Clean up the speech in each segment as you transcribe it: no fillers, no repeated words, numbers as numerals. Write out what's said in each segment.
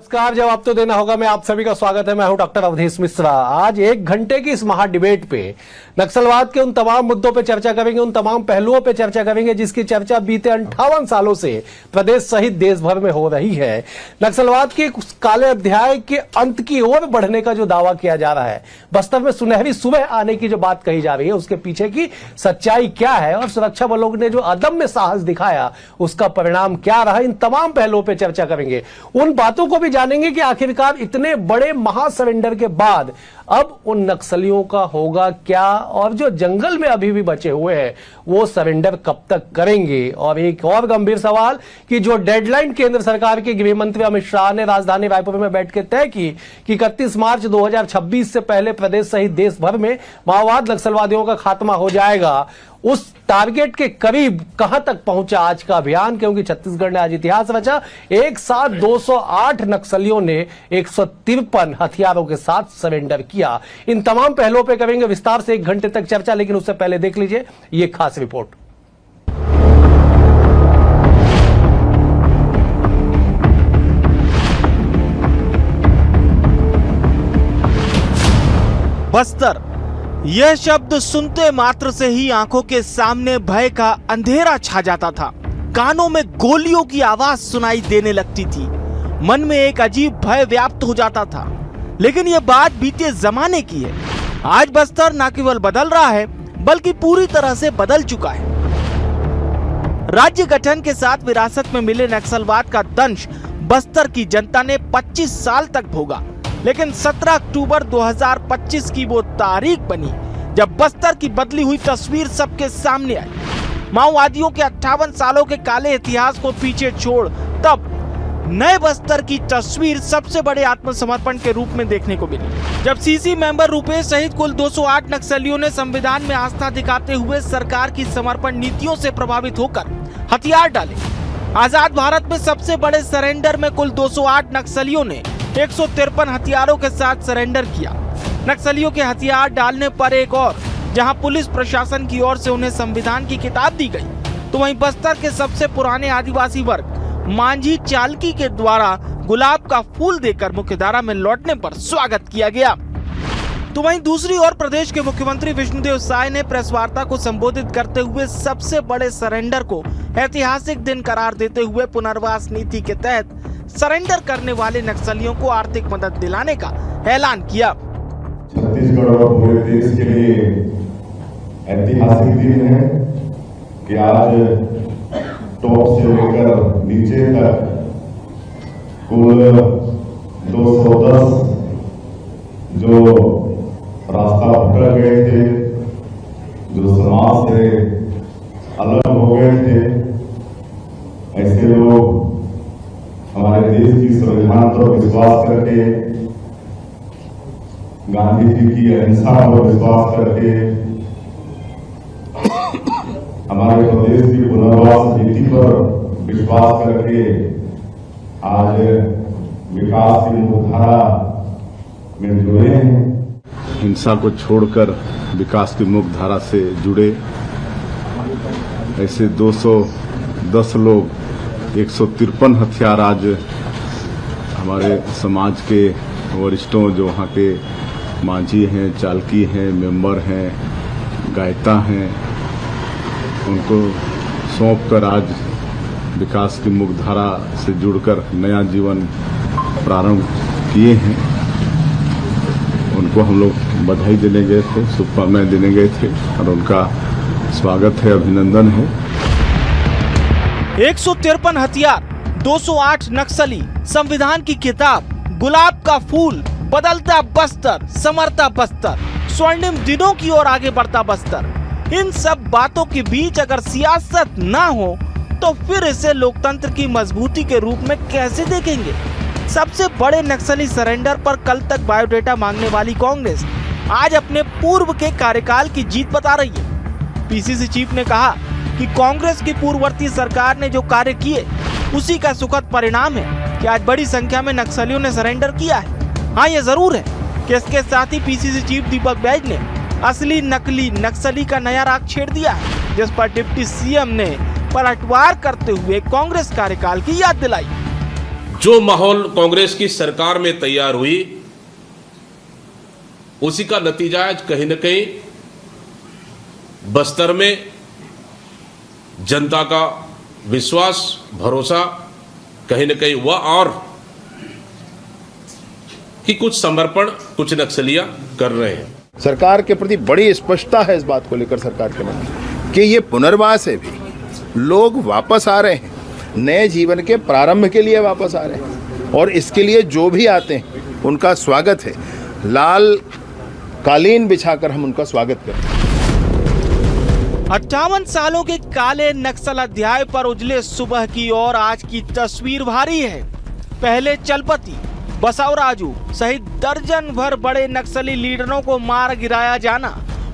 नमस्कार। जवाब तो देना होगा। मैं आप सभी का स्वागत है। मैं हूं डॉक्टर अवधेश मिश्रा। आज 1 घंटे की इस महा डिबेट पे नक्सलवाद के उन तमाम मुद्दों पे चर्चा करेंगे, उन तमाम पहलुओं पे चर्चा करेंगे जिसकी चर्चा बीते 58 सालों से प्रदेश सहित देश भर में हो रही है। नक्सलवाद के काले अध्याय के अंत की ओर बढ़ने का जो दावा किया जा रहा है, बस्तर में सुनहरी सुबह आने की जो बात कही जा रही है, उसके पीछे की सच्चाई क्या है और सुरक्षा बलों ने जो अदम्य साहस दिखाया उसका परिणाम क्या रहा, इन तमाम पहलुओं पर चर्चा करेंगे। उन बातों को भी जानेंगे कि आखिरकार इतने बड़े महासरेंडर के बाद अब उन नक्सलियों का होगा क्या, और जो जंगल में अभी भी बचे हुए हैं वो सरेंडर कब तक करेंगे। और एक और गंभीर सवाल कि जो डेडलाइन केंद्र सरकार के गृह मंत्री अमित शाह ने राजधानी रायपुर में बैठ के तय की कि 31 मार्च 2026 से पहले प्रदेश सहित देश भर में माओवाद नक्सलवादियों का खात्मा हो जाएगा, उस टारगेट के करीब कहां तक पहुंचा आज का अभियान। क्योंकि छत्तीसगढ़ ने आज इतिहास रचा। एक साथ 208 नक्सलियों ने 153 हथियारों के साथ सरेंडर किया। इन तमाम पहलुओं पे करेंगे विस्तार से 1 घंटे तक चर्चा, लेकिन उससे पहले देख लीजिए ये खास रिपोर्ट। बस्तर, यह शब्द सुनते मात्र से ही आंखों के सामने भय का अंधेरा छा जाता था। कानों में गोलियों की आवाज सुनाई देने लगती थी। मन में एक अजीब भय व्याप्त हो जाता था। लेकिन यह बात बीते जमाने की है। आज बस्तर न केवल बदल रहा है बल्कि पूरी तरह से बदल चुका है। राज्य गठन के साथ विरासत में मिले नक्सलवाद का दंश बस्तर की जनता ने 25 साल भोगा भोगा। लेकिन 17 अक्टूबर 2025 की वो तारीख बनी जब बस्तर की बदली हुई तस्वीर सबके सामने आई। माओवादियों के 58 सालों के काले इतिहास को पीछे छोड़ तब नए बस्तर की तस्वीर सबसे बड़े आत्मसमर्पण के रूप में देखने को मिली। जब सीसी मेंबर रूपेश सहित कुल 208 नक्सलियों ने संविधान में आस्था दिखाते हुए सरकार की समर्पण नीतियों से प्रभावित होकर हथियार डाले। आजाद भारत में सबसे बड़े सरेंडर में कुल 208 नक्सलियों ने 153 हथियारों के साथ सरेंडर किया। नक्सलियों के हथियार डालने पर एक और जहां पुलिस प्रशासन की ओर से उन्हें संविधान की किताब दी गई, तो वहीं बस्तर के सबसे पुराने आदिवासी वर्ग मांझी चालकी के द्वारा गुलाब का फूल देकर मुख्यधारा में लौटने पर स्वागत किया गया। तो वहीं दूसरी ओर प्रदेश के मुख्यमंत्री विष्णुदेव साय ने प्रेस वार्ता को संबोधित करते हुए सबसे बड़े सरेंडर को ऐतिहासिक दिन करार देते हुए पुनर्वास नीति के तहत सरेंडर करने वाले नक्सलियों को आर्थिक मदद दिलाने का ऐलान किया। छत्तीसगढ़ और पूरे देश के लिए ऐतिहासिक दिन है कि आज टॉप से लेकर नीचे तक कुल 210 जो रास्ता भटक गए थे, जो समाज से अलग हो गए थे, ऐसे लोग हमारे देश की संविधान पर विश्वास करके, गांधी जी की अहिंसा पर विश्वास करके, हमारे प्रदेश की पुनर्वास नीति पर विश्वास करके आज विकास की मुख्यधारा में जुड़े हैं। हिंसा को छोड़कर विकास की मुख्य धारा से जुड़े ऐसे 210 लोग, 153 हथियार आज हमारे समाज के वरिष्ठों, जो वहाँ के मांझी हैं, चालकी हैं, मेंबर हैं, गायता हैं, उनको सौंप कर आज विकास की मुख्य धारा से जुड़कर नया जीवन प्रारंभ किए हैं। उनको हम लोग बधाई देने गए थे, शुभकामनाएं देने गए थे और उनका स्वागत है, अभिनंदन है। 153 हथियार, 208 नक्सली, संविधान की किताब, गुलाब का फूल, बदलता बस्तर, समरता बस्तर, स्वर्णिम दिनों की ओर आगे बढ़ता बस्तर। इन सब बातों के बीच अगर सियासत ना हो तो फिर इसे लोकतंत्र की मजबूती के रूप में कैसे देखेंगे। सबसे बड़े नक्सली सरेंडर पर कल तक बायोडेटा मांगने वाली कांग्रेस आज अपने पूर्व के कार्यकाल की जीत बता रही है। पीसीसी चीफ ने कहा कि कांग्रेस की पूर्ववर्ती सरकार ने जो कार्य किए उसी का सुखद परिणाम है कि आज बड़ी संख्या में नक्सलियों ने सरेंडर किया है। हाँ, ये जरूर है कि इसके साथ ही पीसीसी चीफ दीपक बैज ने असली नकली नक्सली का नया राग छेड़ दिया है, जिस पर डिप्टी सीएम ने पलटवार करते हुए कांग्रेस कार्यकाल की याद दिलाई। जो माहौल कांग्रेस की सरकार में तैयार हुई, उसी का नतीजा आज कहीं न कहीं बस्तर में जनता का विश्वास, भरोसा कहीं न कहीं हुआ और कि कुछ समर्पण कुछ नक्सलियां कर रहे हैं। सरकार के प्रति बड़ी स्पष्टता है इस बात को लेकर सरकार के मन में कि ये पुनर्वास है, भी लोग वापस आ रहे हैं, नए जीवन के प्रारंभ के लिए वापस आ रहे हैं और इसके लिए जो भी आते हैं उनका स्वागत है। लाल कालीन बिछाकर हम उनका स्वागत करते हैं। 58 सालों के काले नक्सल अध्याय पर उजले सुबह की और आज की तस्वीर भारी है। पहले चलपति, बसवराजू सहित दर्जन भर बड़े नक्सली लीडरों को मार गिराया जाना,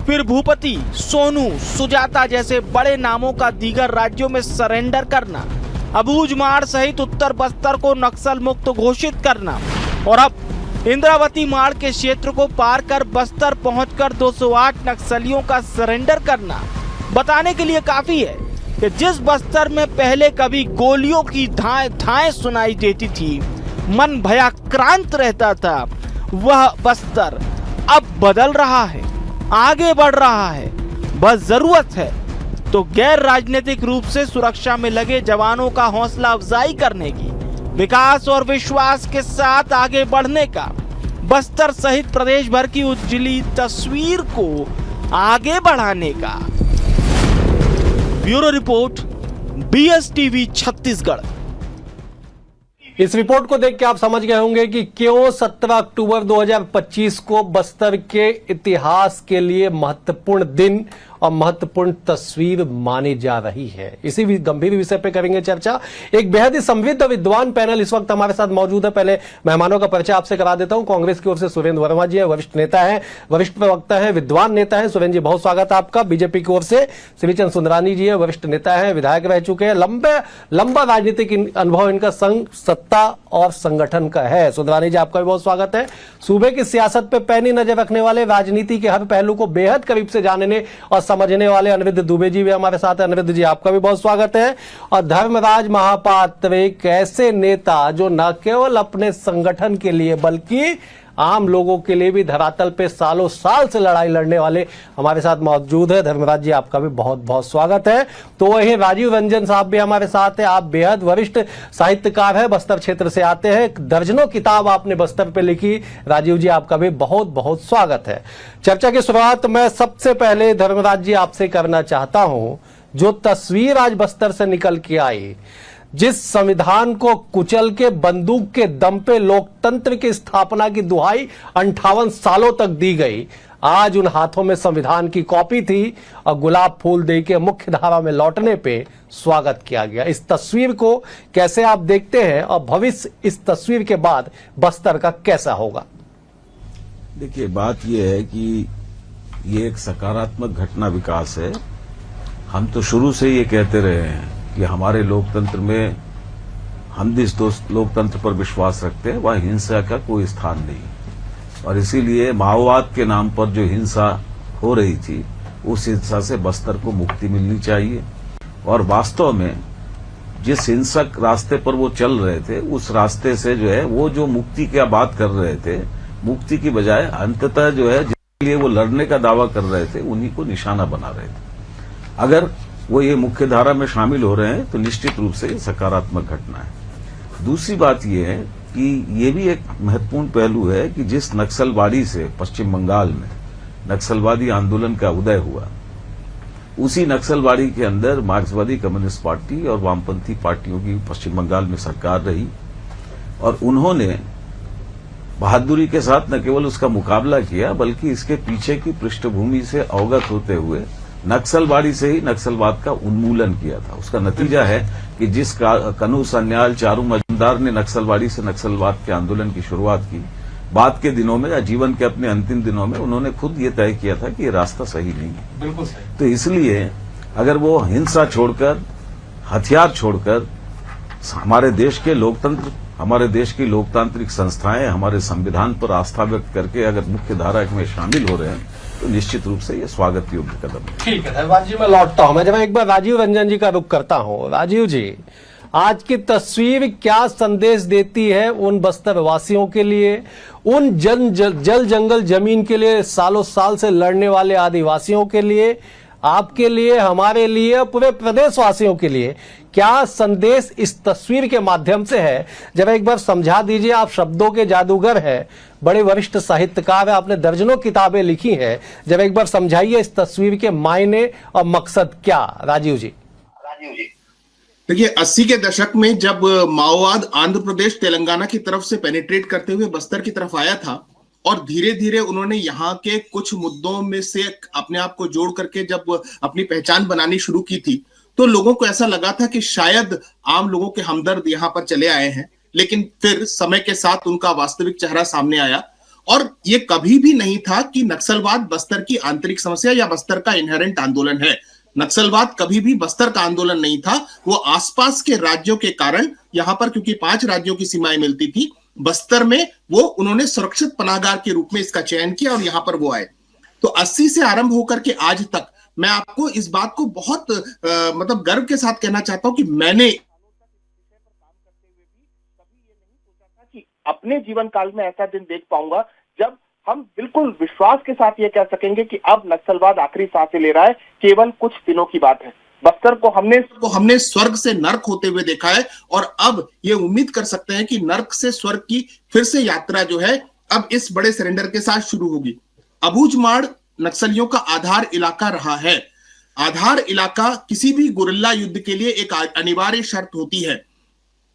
फिर भूपति, सोनू, सुजाता जैसे बड़े नामों का दीगर राज्यों में सरेंडर करना, अबूझमाड़ सहित उत्तर बस्तर को नक्सल मुक्त घोषित करना और अब इंद्रावती माड़ के क्षेत्र को पार कर बस्तर पहुंचकर 208 नक्सलियों का सरेंडर करना बताने के लिए काफी है कि जिस बस्तर में पहले कभी गोलियों की धाएं सुनाई देती थी, मन भयाक्रांत रहता था, वह बस्तर अब बदल रहा है, आगे बढ़ रहा है। बस जरूरत है तो गैर राजनीतिक रूप से सुरक्षा में लगे जवानों का हौसला अफजाई करने की, विकास और विश्वास के साथ आगे बढ़ने का, बस्तर सहित प्रदेश भर की उज्जवली तस्वीर को आगे बढ़ाने का। Bureau report, BSTV Chhattisgarh. इस रिपोर्ट को देख के आप समझ गए होंगे कि क्यों 17 अक्टूबर 2025 को बस्तर के इतिहास के लिए महत्वपूर्ण दिन और महत्वपूर्ण तस्वीर मानी जा रही है। इसी भी गंभीर विषय पे करेंगे चर्चा। एक बेहद ही समृद्ध विद्वान पैनल इस वक्त हमारे साथ मौजूद है। पहले मेहमानों का परिचय आपसे करा देता हूं। कांग्रेस की ओर से सुरेंद्र वर्मा जी है, वरिष्ठ नेता है, वरिष्ठ प्रवक्ता है, विद्वान नेता है। सुरेंद्र जी, बहुत स्वागत है आपका। बीजेपी की ओर से श्रीचंद सुंदरानी जी है, वरिष्ठ नेता है, विधायक रह चुके हैं, लंबा राजनीतिक अनुभव इनका संघ, सत्ता और संगठन का है। सुंदरानी जी, आपका भी बहुत स्वागत है। सूबे की सियासत पे पैनी नजर रखने वाले, राजनीति के हर पहलू को बेहद करीब से जानने और समझने वाले अनिरुद्ध दुबे जी भी हमारे साथ हैं। अनिरुद्ध जी, आपका भी बहुत स्वागत है। और धर्मराज महापात्र, एक ऐसे नेता जो न केवल अपने संगठन के लिए बल्कि आम लोगों के लिए भी धरातल पे सालों साल से लड़ाई लड़ने वाले हमारे साथ मौजूद है। धर्मराज जी, आपका भी बहुत बहुत स्वागत है। तो वही राजीव रंजन साहब भी हमारे साथ है। आप बेहद वरिष्ठ साहित्यकार है, बस्तर क्षेत्र से आते हैं, दर्जनों किताब आपने बस्तर पे लिखी। राजीव जी, आपका भी बहुत बहुत स्वागत है। चर्चा की शुरुआत मैं सबसे पहले धर्मराज जी आपसे करना चाहता हूं। जो तस्वीर आज बस्तर से निकल के आई, जिस संविधान को कुचल के बंदूक के दम पे लोकतंत्र की स्थापना की दुहाई 58 सालों तक दी गई, आज उन हाथों में संविधान की कॉपी थी और गुलाब फूल दे के मुख्य धारा में लौटने पे स्वागत किया गया। इस तस्वीर को कैसे आप देखते हैं और भविष्य इस तस्वीर के बाद बस्तर का कैसा होगा? देखिए, बात यह है कि ये एक सकारात्मक घटना विकास है। हम तो शुरू से ये कहते रहे हैं कि हमारे लोकतंत्र में, हम जिस लोकतंत्र पर विश्वास रखते हैं वह हिंसा का कोई स्थान नहीं, और इसीलिए माओवाद के नाम पर जो हिंसा हो रही थी, उस हिंसा से बस्तर को मुक्ति मिलनी चाहिए। और वास्तव में जिस हिंसक रास्ते पर वो चल रहे थे, उस रास्ते से जो है वो जो मुक्ति की बात कर रहे थे, मुक्ति की बजाय अंततः जो है जिसके लिए वो लड़ने का दावा कर रहे थे, उन्हीं को निशाना बना रहे थे। अगर वो ये मुख्य धारा में शामिल हो रहे हैं तो निश्चित रूप से सकारात्मक घटना है। दूसरी बात ये है कि ये भी एक महत्वपूर्ण पहलू है कि जिस नक्सलवादी से पश्चिम बंगाल में नक्सलवादी आंदोलन का उदय हुआ, उसी नक्सलवादी के अंदर मार्क्सवादी कम्युनिस्ट पार्टी और वामपंथी पार्टियों की पश्चिम बंगाल में सरकार रही, और उन्होंने बहादुरी के साथ न केवल उसका मुकाबला किया बल्कि इसके पीछे की पृष्ठभूमि से अवगत होते हुए नक्सलवादी से ही नक्सलवाद का उन्मूलन किया था। उसका नतीजा है कि जिस कनू सन्याल चारू मजुमदार ने नक्सलवादी से नक्सलवाद के आंदोलन की शुरुआत की, बाद के दिनों में या जीवन के अपने अंतिम दिनों में उन्होंने खुद ये तय किया था कि ये रास्ता सही नहीं है। बिल्कुल सही। तो इसलिए अगर वो हिंसा छोड़कर, हथियार छोड़कर हमारे देश के लोकतंत्र, हमारे देश की लोकतांत्रिक संस्थाएं, हमारे संविधान पर आस्था व्यक्त करके अगर मुख्य धारा में शामिल हो रहे हैं तो निश्चित रूप से ये स्वागत योग्य कदम है। ठीक है धर्मराज जी, मैं लौटता हूं। मैं जब एक बार राजीव रंजन जी का रुख करता हूं। राजीव जी, आज की तस्वीर क्या संदेश देती है उन बस्तर वासियों के लिए, उन जल जंगल जमीन के लिए सालों साल से लड़ने वाले आदिवासियों के लिए, आपके लिए, हमारे लिए, पूरे प्रदेशवासियों के लिए क्या संदेश इस तस्वीर के माध्यम से है? जब एक बार समझा दीजिए। आप शब्दों के जादूगर हैं, बड़े वरिष्ठ साहित्यकार हैं, आपने दर्जनों किताबें लिखी हैं। जब एक बार समझाइए इस तस्वीर के मायने और मकसद क्या, राजीव जी। देखिए 80 के दशक में जब माओवाद आंध्र प्रदेश तेलंगाना की तरफ से पेनिट्रेट करते हुए बस्तर की तरफ आया था और धीरे धीरे उन्होंने यहाँ के कुछ मुद्दों में से अपने आप को जोड़ करके जब अपनी पहचान बनानी शुरू की थी, तो लोगों को ऐसा लगा था कि शायद आम लोगों के हमदर्द यहाँ पर चले आए हैं। लेकिन फिर समय के साथ उनका वास्तविक चेहरा सामने आया और ये कभी भी नहीं था कि नक्सलवाद बस्तर की आंतरिक समस्या या बस्तर का इनहेरेंट आंदोलन है। नक्सलवाद कभी भी बस्तर का आंदोलन नहीं था। वो आसपास के राज्यों के कारण, यहाँ पर क्योंकि 5 राज्यों की सीमाएं मिलती थी, बस्तर में वो उन्होंने सुरक्षित पनाहगार के रूप में इसका चयन किया और यहाँ पर वो आए। तो 80 से आरंभ होकर के आज तक मैं आपको इस बात को बहुत मतलब गर्व के साथ कहना चाहता हूं कि मैंने अपने जीवन काल में ऐसा दिन देख पाऊंगा जब हम बिल्कुल विश्वास के साथ ये कह सकेंगे कि अब नक्सलवाद आखिरी सांसें ले रहा है। केवल कुछ दिनों की बात है। बस्तर को हमने स्वर्ग से नर्क होते हुए देखा है और अब ये उम्मीद कर सकते हैं कि नर्क से स्वर्ग की फिर से यात्रा जो है अब इस बड़े सरेंडर के साथ शुरू होगी। अबूझमाड़ नक्सलियों का आधार इलाका रहा है। आधार इलाका किसी भी गुरिल्ला युद्ध के लिए एक अनिवार्य शर्त होती है।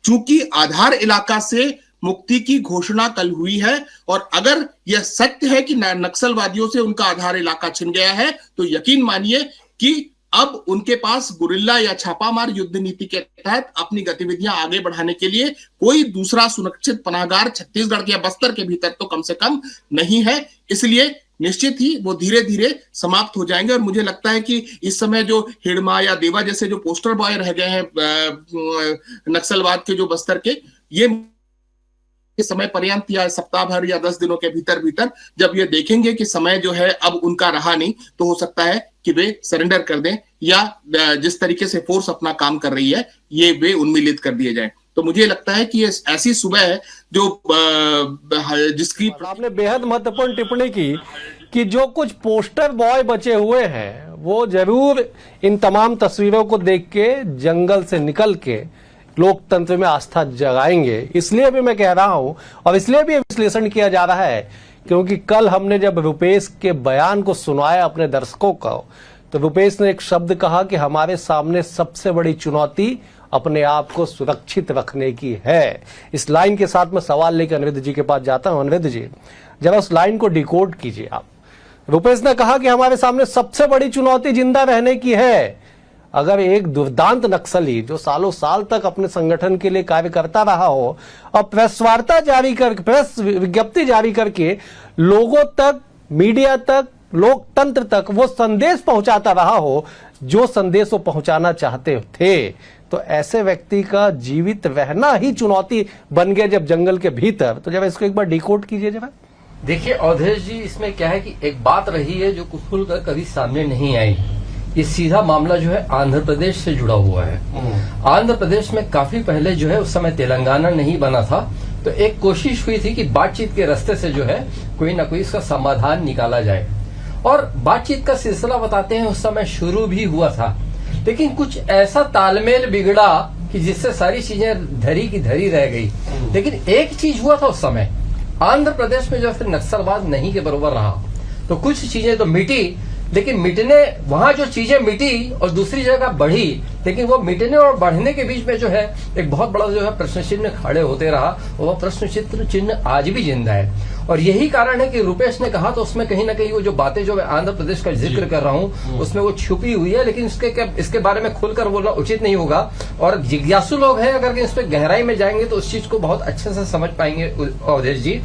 चूंकि आधार इलाका से मुक्ति की घोषणा कल हुई है और अगर यह सत्य है कि नक्सलवादियों से उनका आधार इलाका छिन गया है, तो यकीन मानिए कि अब उनके पास गुरिल्ला या छापामार युद्ध नीति के तहत अपनी गतिविधियां आगे बढ़ाने के लिए कोई दूसरा सुरक्षित पनाहगार छत्तीसगढ़ या बस्तर के भीतर तो कम से कम नहीं है। इसलिए निश्चित ही वो धीरे धीरे समाप्त हो जाएंगे और मुझे लगता है कि इस समय जो हिड़मा या देवा जैसे जो पोस्टर बॉय रह गए हैं नक्सलवाद के जो बस्तर के, ये समय पर्यंत या सप्ताह भर या 10 दिनों के भीतर जब ये देखेंगे कि समय जो है अब उनका रहा नहीं, तो हो सकता है कि वे सरेंडर कर दें या जिस तरीके से फोर्स अपना काम कर रही है ये वे उन्मूलित कर दिए जाएं। तो मुझे लगता है कि ये ऐसी सुबह है जो जिसकी आपने बेहद महत्वपूर्ण टिप्पणी की कि जो कुछ पोस्टर बॉय बचे हुए हैं वो जरूर इन तमाम तस्वीरों को देख के जंगल से निकल के लोकतंत्र में आस्था जगाएंगे। इसलिए भी मैं कह रहा हूं और इसलिए भी विश्लेषण किया जा रहा है क्योंकि कल हमने जब रुपेश के बयान को सुनाया अपने दर्शकों को, तो रुपेश ने एक शब्द कहा कि हमारे सामने सबसे बड़ी चुनौती अपने आप को सुरक्षित रखने की है। इस लाइन के साथ मैं सवाल लेकर अनिरुद्ध जी के पास जाता हूं। अनिरुद्ध जी, जरा उस लाइन को डिकोड कीजिए आप। रुपेश ने कहा कि हमारे सामने सबसे बड़ी चुनौती जिंदा रहने की है। अगर एक दुर्दांत नक्सली जो सालों साल तक अपने संगठन के लिए कार्य करता रहा हो और प्रेस विज्ञप्ति जारी करके लोगों तक, मीडिया तक, लोकतंत्र तक वो संदेश पहुंचाता रहा हो जो संदेश वो पहुंचाना चाहते थे, तो ऐसे व्यक्ति का जीवित रहना ही चुनौती बन गया जब जंगल के भीतर। तो जब इसको एक बार डिकोड कीजिए जरा। देखिए अवधेश जी, इसमें क्या है कि एक बात रही है जो खुलकर कभी सामने नहीं आई। ये सीधा मामला जो है आंध्र प्रदेश से जुड़ा हुआ है। आंध्र प्रदेश में काफी पहले जो है उस समय तेलंगाना नहीं बना था, तो एक कोशिश हुई थी कि बातचीत के रास्ते से जो है कोई ना कोई इसका समाधान निकाला जाए और बातचीत का सिलसिला बताते हैं उस समय शुरू भी हुआ था, लेकिन कुछ ऐसा तालमेल बिगड़ा कि जिससे सारी चीजें धरी की धरी रह गई। लेकिन एक चीज हुआ था उस समय, आंध्र प्रदेश में जो फिर नक्सलवाद नहीं के बराबर रहा, तो कुछ चीजें तो मिटी, लेकिन मिटने वहां जो चीजें मिटी और दूसरी जगह बढ़ी, लेकिन वो मिटने और बढ़ने के बीच में जो है एक बहुत बड़ा जो है प्रश्न चिन्ह खड़े होते रहा और वह प्रश्न चिन्ह आज भी जिंदा है। और यही कारण है कि रुपेश ने कहा तो उसमें कहीं ना कहीं वो जो बातें जो मैं आंध्र प्रदेश का जिक्र कर रहा हूँ उसमें वो छुपी हुई है, लेकिन इसके बारे में खुलकर बोलना उचित नहीं होगा। और जिज्ञासु लोग हैं, अगर इस पर गहराई में जाएंगे तो उस चीज को बहुत अच्छे से समझ पाएंगे अवधेश जी।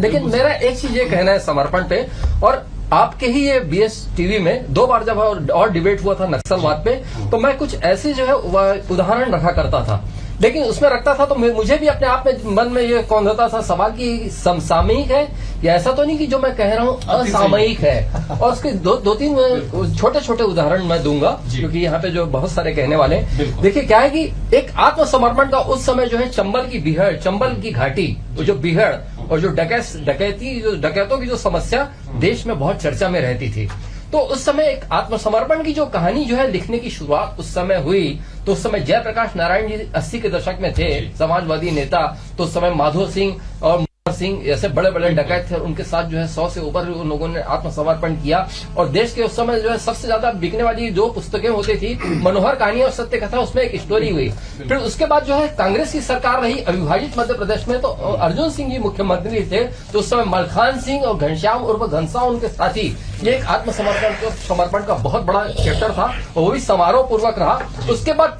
लेकिन मेरा एक चीज ये कहना है समर्पण पे, और आपके ही ये BS टीवी में 2 बार जब और डिबेट हुआ था नक्सलवाद पे, तो मैं कुछ ऐसे जो है उदाहरण रखा करता था लेकिन उसमें रखता था तो मुझे भी अपने आप में मन में ये कौन होता था सवाल कि समसामयिक है या ऐसा तो नहीं कि जो मैं कह रहा हूँ असामयिक है। और उसके दो तीन छोटे छोटे उदाहरण मैं दूंगा क्योंकि यहाँ पे जो बहुत सारे कहने वाले हैं। देखिए क्या है कि एक आत्मसमर्पण का उस समय जो है चंबल की बीहड़, चंबल की घाटी, जो बीहड़ और जो डकैतों की जो समस्या देश में बहुत चर्चा में रहती थी, तो उस समय एक आत्मसमर्पण की जो कहानी जो है लिखने की शुरुआत उस समय हुई। तो उस समय जयप्रकाश नारायण जी 80 के दशक में थे, समाजवादी नेता। तो उस समय माधो सिंह और सिंह ऐसे बड़े बड़े डकैत थे, उनके साथ जो है 100 से ऊपर उन लोगों ने आत्मसमर्पण किया। और देश के उस समय जो है सबसे ज्यादा बिकने वाली जो पुस्तकें होती थी मनोहर कहानी और सत्य कथा, उसमें एक स्टोरी हुई। फिर उसके बाद जो है कांग्रेस की सरकार रही अविभाजित मध्य प्रदेश में, तो अर्जुन सिंह जी मुख्यमंत्री थे। तो उस समय मलखान सिंह और घनश्याम उर्फ घनश्याम उनके साथी, ये एक आत्मसमर्पण का बहुत बड़ा चैप्टर था और वो भी समारोह पूर्वक रहा। उसके बाद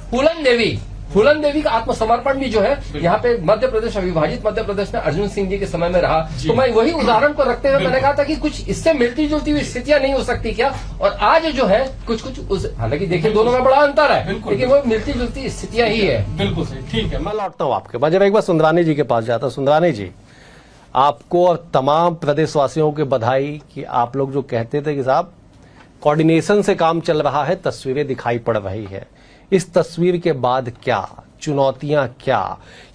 फूलन देवी का आत्मसमर्पण भी जो है यहाँ पे मध्य प्रदेश, अविभाजित मध्य प्रदेश में अर्जुन सिंह जी के समय में रहा। तो मैं वही उदाहरण को रखते हुए मैंने कहा था कि कुछ इससे मिलती जुलती हुई स्थितियां नहीं हो सकती क्या। और आज जो है कुछ उस, हालांकि देखिए दोनों में बड़ा अंतर है, लेकिन वो मिलती जुलती स्थितियां ही है। बिल्कुल सही, ठीक है। मैं लौटता हूँ आपके पास, जब एक बार सुंदरानी जी के पास जाता। सुंदरानी जी, आपको और तमाम प्रदेशवासियों के बधाई कि आप लोग जो कहते थे कि साहब कोऑर्डिनेशन से काम चल रहा है, तस्वीरें दिखाई पड़ रही है। इस तस्वीर के बाद क्या चुनौतियां क्या,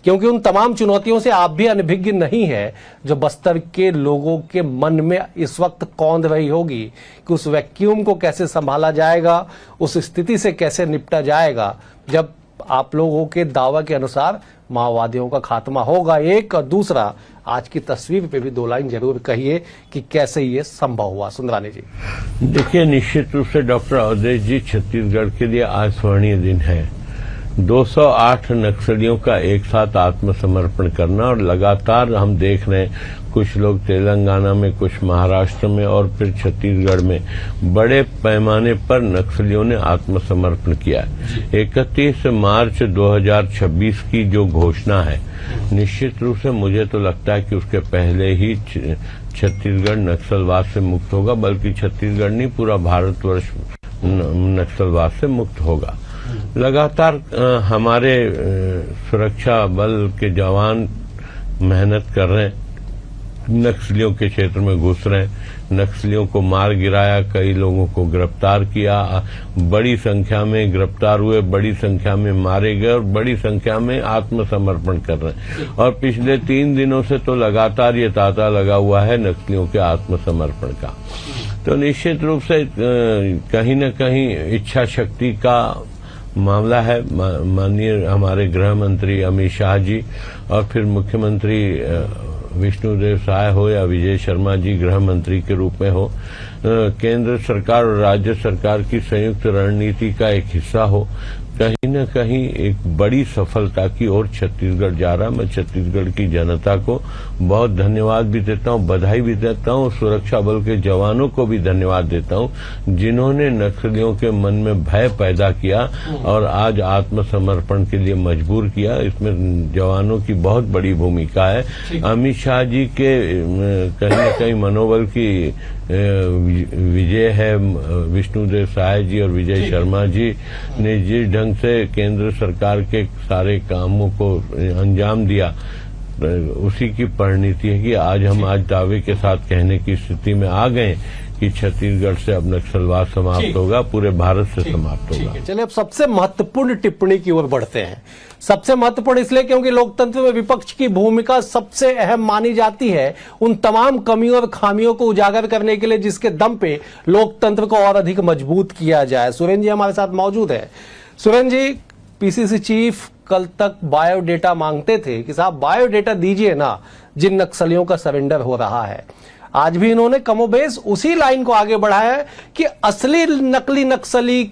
क्योंकि उन तमाम चुनौतियों से आप भी अनभिज्ञ नहीं है जो बस्तर के लोगों के मन में इस वक्त कौंध रही होगी कि उस वैक्यूम को कैसे संभाला जाएगा, उस स्थिति से कैसे निपटा जाएगा जब आप लोगों के दावा के अनुसार माओवादियों का खात्मा होगा। एक और दूसरा, आज की तस्वीर पे भी 2 लाइन जरूर कहिए कि कैसे ये संभव हुआ। सुंदरानी जी, देखिए, निश्चित रूप से डॉक्टर अवधेश जी, छत्तीसगढ़ के लिए आज स्वर्णीय दिन है। 208 नक्सलियों का एक साथ आत्मसमर्पण करना, और लगातार हम देख रहे हैं कुछ लोग तेलंगाना में, कुछ महाराष्ट्र में और फिर छत्तीसगढ़ में बड़े पैमाने पर नक्सलियों ने आत्मसमर्पण किया। 31 मार्च 2026 की जो घोषणा है, निश्चित रूप से मुझे तो लगता है कि उसके पहले ही छत्तीसगढ़ नक्सलवाद से मुक्त होगा, बल्कि छत्तीसगढ़ नहीं पूरा भारतवर्ष नक्सलवाद से मुक्त होगा। लगातार हमारे सुरक्षा बल के जवान मेहनत कर रहे हैं, नक्सलियों के क्षेत्र में घुस रहे हैं, नक्सलियों को मार गिराया, कई लोगों को गिरफ्तार किया, बड़ी संख्या में गिरफ्तार हुए, बड़ी संख्या में मारे गए और बड़ी संख्या में आत्मसमर्पण कर रहे हैं। और पिछले 3 दिनों से तो लगातार ये तांता लगा हुआ है नक्सलियों के आत्मसमर्पण का। तो निश्चित रूप से कहीं न कहीं इच्छा शक्ति का मामला है। माननीय हमारे गृह मंत्री अमित शाह जी और फिर मुख्यमंत्री विष्णुदेव साय हो या विजय शर्मा जी गृह मंत्री के रूप में हो, केंद्र सरकार और राज्य सरकार की संयुक्त रणनीति का एक हिस्सा हो, कहीं न कहीं एक बड़ी सफलता की ओर छत्तीसगढ़ जा रहा। मैं छत्तीसगढ़ की जनता को बहुत धन्यवाद भी देता हूं, बधाई भी देता हूं, सुरक्षा बल के जवानों को भी धन्यवाद देता हूं जिन्होंने नक्सलियों के मन में भय पैदा किया और आज आत्मसमर्पण के लिए मजबूर किया। इसमें जवानों की बहुत बड़ी भूमिका है। अमित शाह जी के कहीं न कहीं मनोबल की विजय है। विष्णुदेव साय जी और विजय शर्मा जी ने जिस ढंग से केंद्र सरकार के सारे कामों को अंजाम दिया, उसी की परिणति है कि आज हम दावे के साथ कहने की स्थिति में आ गए कि छत्तीसगढ़ से अब नक्सलवाद समाप्त होगा, पूरे भारत से समाप्त होगा। चलिए अब सबसे महत्वपूर्ण टिप्पणी की ओर बढ़ते हैं। सबसे महत्वपूर्ण इसलिए क्योंकि लोकतंत्र में विपक्ष की भूमिका सबसे अहम मानी जाती है उन तमाम कमियों और खामियों को उजागर करने के लिए जिसके दम पे लोकतंत्र को और अधिक मजबूत किया जाए। सुरेंद्र जी हमारे साथ मौजूद है। सुरेंद्र जी, पीसीसी चीफ कल तक बायोडेटा मांगते थे कि साहब बायोडेटा दीजिए ना जिन नक्सलियों का सरेंडर हो रहा है। आज भी इन्होंने कमोबेश उसी लाइन को आगे बढ़ाया है कि असली नकली नक्सली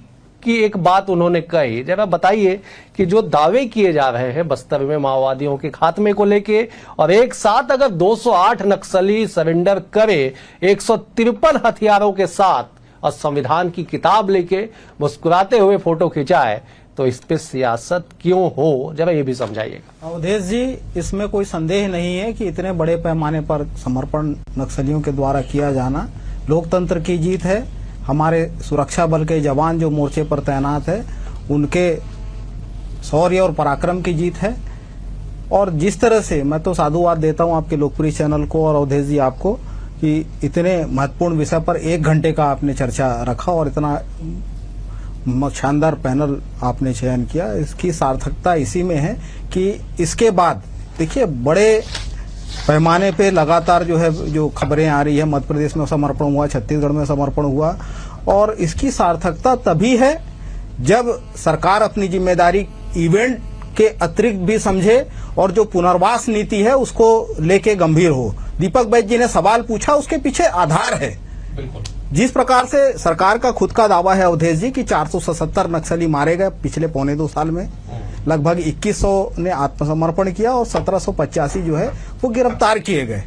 की एक बात उन्होंने कही। जरा बताइए कि जो दावे किए जा रहे हैं बस्तर में माओवादियों के खात्मे को लेके, और एक साथ अगर 208 नक्सली सरेंडर करे 153 हथियारों के साथ और संविधान की किताब लेके मुस्कुराते हुए फोटो खिंचाए, तो इस पे सियासत क्यों हो, जरा ये भी समझाइएगा। अवधेश जी, इसमें कोई संदेह नहीं है कि इतने बड़े पैमाने पर समर्पण नक्सलियों के द्वारा किया जाना लोकतंत्र की जीत है। हमारे सुरक्षा बल के जवान जो मोर्चे पर तैनात है, उनके शौर्य और पराक्रम की जीत है। और जिस तरह से मैं तो साधुवाद देता हूं आपके लोकप्रिय चैनल को और अवधेश जी आपको कि इतने महत्वपूर्ण विषय पर 1 घंटे का आपने चर्चा रखा और इतना शानदार पैनल आपने चयन किया। इसकी सार्थकता इसी में है कि इसके बाद देखिए बड़े पैमाने पे लगातार जो खबरें आ रही है, मध्य प्रदेश में समर्पण हुआ, छत्तीसगढ़ में समर्पण हुआ, और इसकी सार्थकता तभी है जब सरकार अपनी जिम्मेदारी इवेंट के अतिरिक्त भी समझे और जो पुनर्वास नीति है उसको लेके गंभीर हो। दीपक बैज जी ने सवाल पूछा, उसके पीछे आधार है। जिस प्रकार से सरकार का खुद का दावा है अवधेश जी कि 477 नक्सली मारे गए पिछले 1.25 साल में, लगभग 2100 ने आत्मसमर्पण किया और 1785 जो है वो गिरफ्तार किए गए।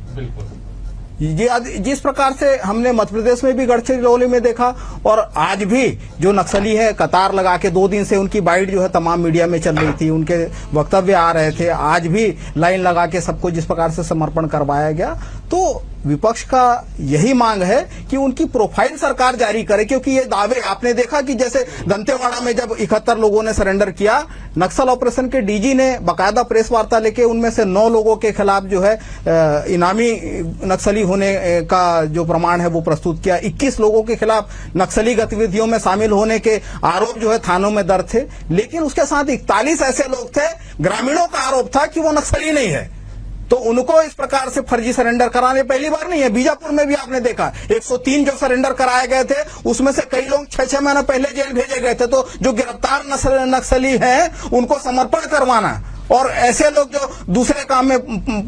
जिस प्रकार से हमने मध्य प्रदेश में भी गढ़चिरौली में देखा, और आज भी जो नक्सली है कतार लगा के 2 दिन से उनकी बाइट जो है तमाम मीडिया में चल रही थी, उनके वक्तव्य आ रहे थे, आज भी लाइन लगा के सबको जिस प्रकार से समर्पण करवाया गया। तो विपक्ष का यही मांग है कि उनकी प्रोफाइल सरकार जारी करे, क्योंकि ये दावे आपने देखा कि जैसे दंतेवाड़ा में जब 71 लोगों ने सरेंडर किया, नक्सल ऑपरेशन के डीजी ने बाकायदा प्रेस वार्ता लेके उनमें से 9 लोगों के खिलाफ जो है इनामी नक्सली होने का जो प्रमाण है वो प्रस्तुत किया। 21 लोगों के खिलाफ नक्सली गतिविधियों में शामिल होने के आरोप जो है थानों में दर्ज थे, लेकिन उसके साथ 41 ऐसे लोग थे, ग्रामीणों का आरोप था कि वो नक्सली नहीं है, तो उनको इस प्रकार से फर्जी सरेंडर कराने पहली बार नहीं है। बीजापुर में भी आपने देखा 103 जो सरेंडर कराए गए थे उसमें से कई लोग 6-6 महीना पहले जेल भेजे गए थे। तो जो गिरफ्तार नक्सली हैं उनको समर्पण करवाना, और ऐसे लोग जो दूसरे काम में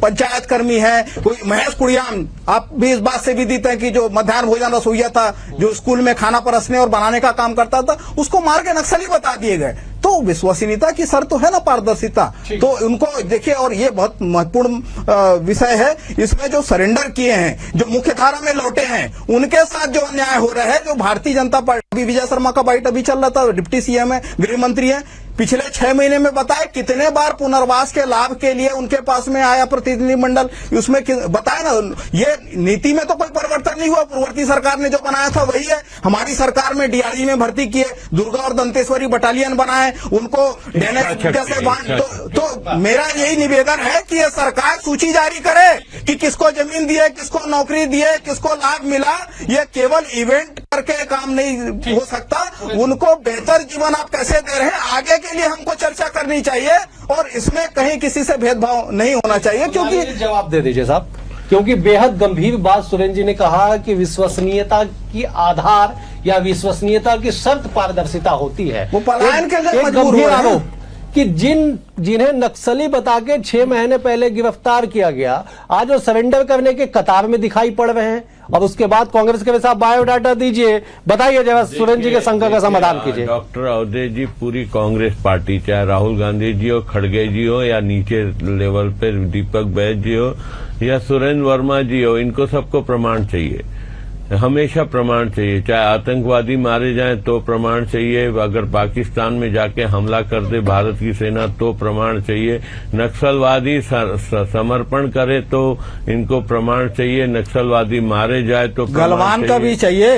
पंचायत कर्मी है, कोई महेश कुड़ियान, आप भी इस बात से विदित हैं कि जो मध्याह्न भोजन रसोइया था, जो स्कूल में खाना परसने और बनाने का काम करता था, उसको मार के नक्सली बता दिए गए। तो विश्वसनीयता की शर्त तो है ना, पारदर्शिता, तो उनको देखिए। और ये बहुत महत्वपूर्ण विषय है, इसमें जो सरेंडर किए हैं, जो मुख्य धारा में लौटे हैं, उनके साथ जो अन्याय हो रहा है, जो भारतीय जनता पार्टी, विजय शर्मा का बाइट अभी चल रहा था, डिप्टी सीएम है, गृह मंत्री है, पिछले 6 महीने में बताए कितने बार पुनर्वास के लाभ के लिए उनके पास में आया प्रतिनिधिमंडल, उसमें बताया ना। ये नीति में तो कोई परिवर्तन नहीं हुआ, पूर्ववर्ती सरकार ने जो बनाया था वही है। हमारी सरकार में डीआरजी में भर्ती किए, दुर्गा और दंतेश्वरी बटालियन बनाए, उनको जैसे तो मेरा यही निवेदन है कि ये सरकार सूची जारी करे कि किसको जमीन दिए, किसको नौकरी दिए, किसको लाभ मिला। ये केवल इवेंट करके काम नहीं हो सकता, उनको बेहतर जीवन आप कैसे दे रहे हैं आगे के लिए हमको चर्चा करनी चाहिए, और इसमें कहीं किसी से भेदभाव नहीं होना चाहिए। क्योंकि जवाब दे दीजिए साहब, क्योंकि बेहद गंभीर बात सुरेंद्र जी ने कहा कि विश्वसनीयता की आधार या विश्वसनीयता की शर्त पारदर्शिता होती है। वो पलायन के लिए मजबूर गंभीर हो रहे हैं। आरोप कि जिन्हें नक्सली बता के 6 महीने पहले गिरफ्तार किया गया, आज वो सरेंडर करने के कतार में दिखाई पड़ रहे हैं, और उसके बाद कांग्रेस के साथ बायोडाटा दीजिए, बताइए जरा सुरेंद्र जी के शंका का समाधान कीजिए। डॉक्टर अवधेश जी, पूरी कांग्रेस पार्टी, चाहे राहुल गांधी जी हो, खड़गे जी हो, या नीचे लेवल पे दीपक बैज जी हो या सुरेंद्र वर्मा जी हो, इनको सबको प्रमाण चाहिए, हमेशा प्रमाण चाहिए। चाहे आतंकवादी मारे जाएं तो प्रमाण चाहिए, अगर पाकिस्तान में जाके हमला कर दे भारत की सेना तो प्रमाण चाहिए, नक्सलवादी समर्पण करे तो इनको प्रमाण चाहिए, नक्सलवादी मारे जाए तो गलवान का भी चाहिए।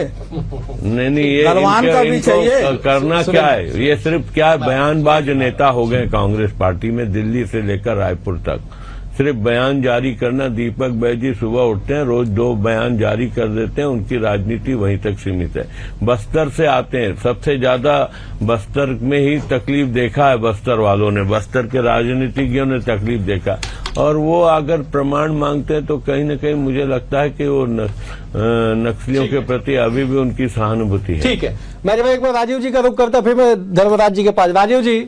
नहीं, ये गलवान का भी चाहिए। करना क्या है, ये सिर्फ क्या बयानबाज नेता हो गए कांग्रेस पार्टी में, दिल्ली से लेकर रायपुर तक सिर्फ बयान जारी करना। दीपक बैज जी सुबह उठते हैं, रोज 2 बयान जारी कर देते हैं, उनकी राजनीति वहीं तक सीमित है। बस्तर से आते हैं, सबसे ज्यादा बस्तर में ही तकलीफ देखा है बस्तर वालों ने, बस्तर के राजनीतिज्ञों ने तकलीफ देखा, और वो अगर प्रमाण मांगते हैं तो कहीं न कहीं मुझे लगता है कि वो नक्सलियों के प्रति अभी भी उनकी सहानुभूति है। ठीक है, मैं जब एक बार राजीव जी का रुख करता, फिर मैं धर्मराज जी के पास। राजीव जी,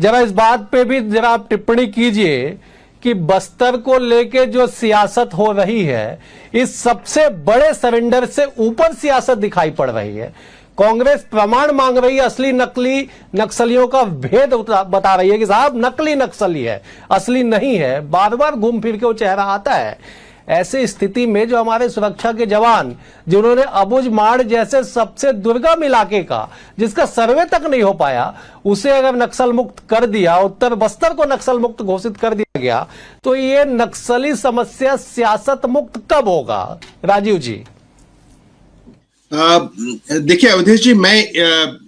जरा इस बात पे भी जरा आप टिप्पणी कीजिए कि बस्तर को लेके जो सियासत हो रही है, इस सबसे बड़े सरेंडर से ऊपर सियासत दिखाई पड़ रही है। कांग्रेस प्रमाण मांग रही है, असली नकली नक्सलियों का भेद बता रही है कि साहब नकली नक्सली है, असली नहीं है, बार बार घूम फिर के वो चेहरा आता है। ऐसी स्थिति में जो हमारे सुरक्षा के जवान, जिन्होंने अबुझमाड़ जैसे सबसे दुर्गम इलाके का, जिसका सर्वे तक नहीं हो पाया, उसे अगर नक्सल मुक्त कर दिया, उत्तर बस्तर को नक्सल मुक्त घोषित कर दिया गया, तो ये नक्सली समस्या सियासत मुक्त कब होगा? राजीव जी। देखिए अवधेश जी, मैं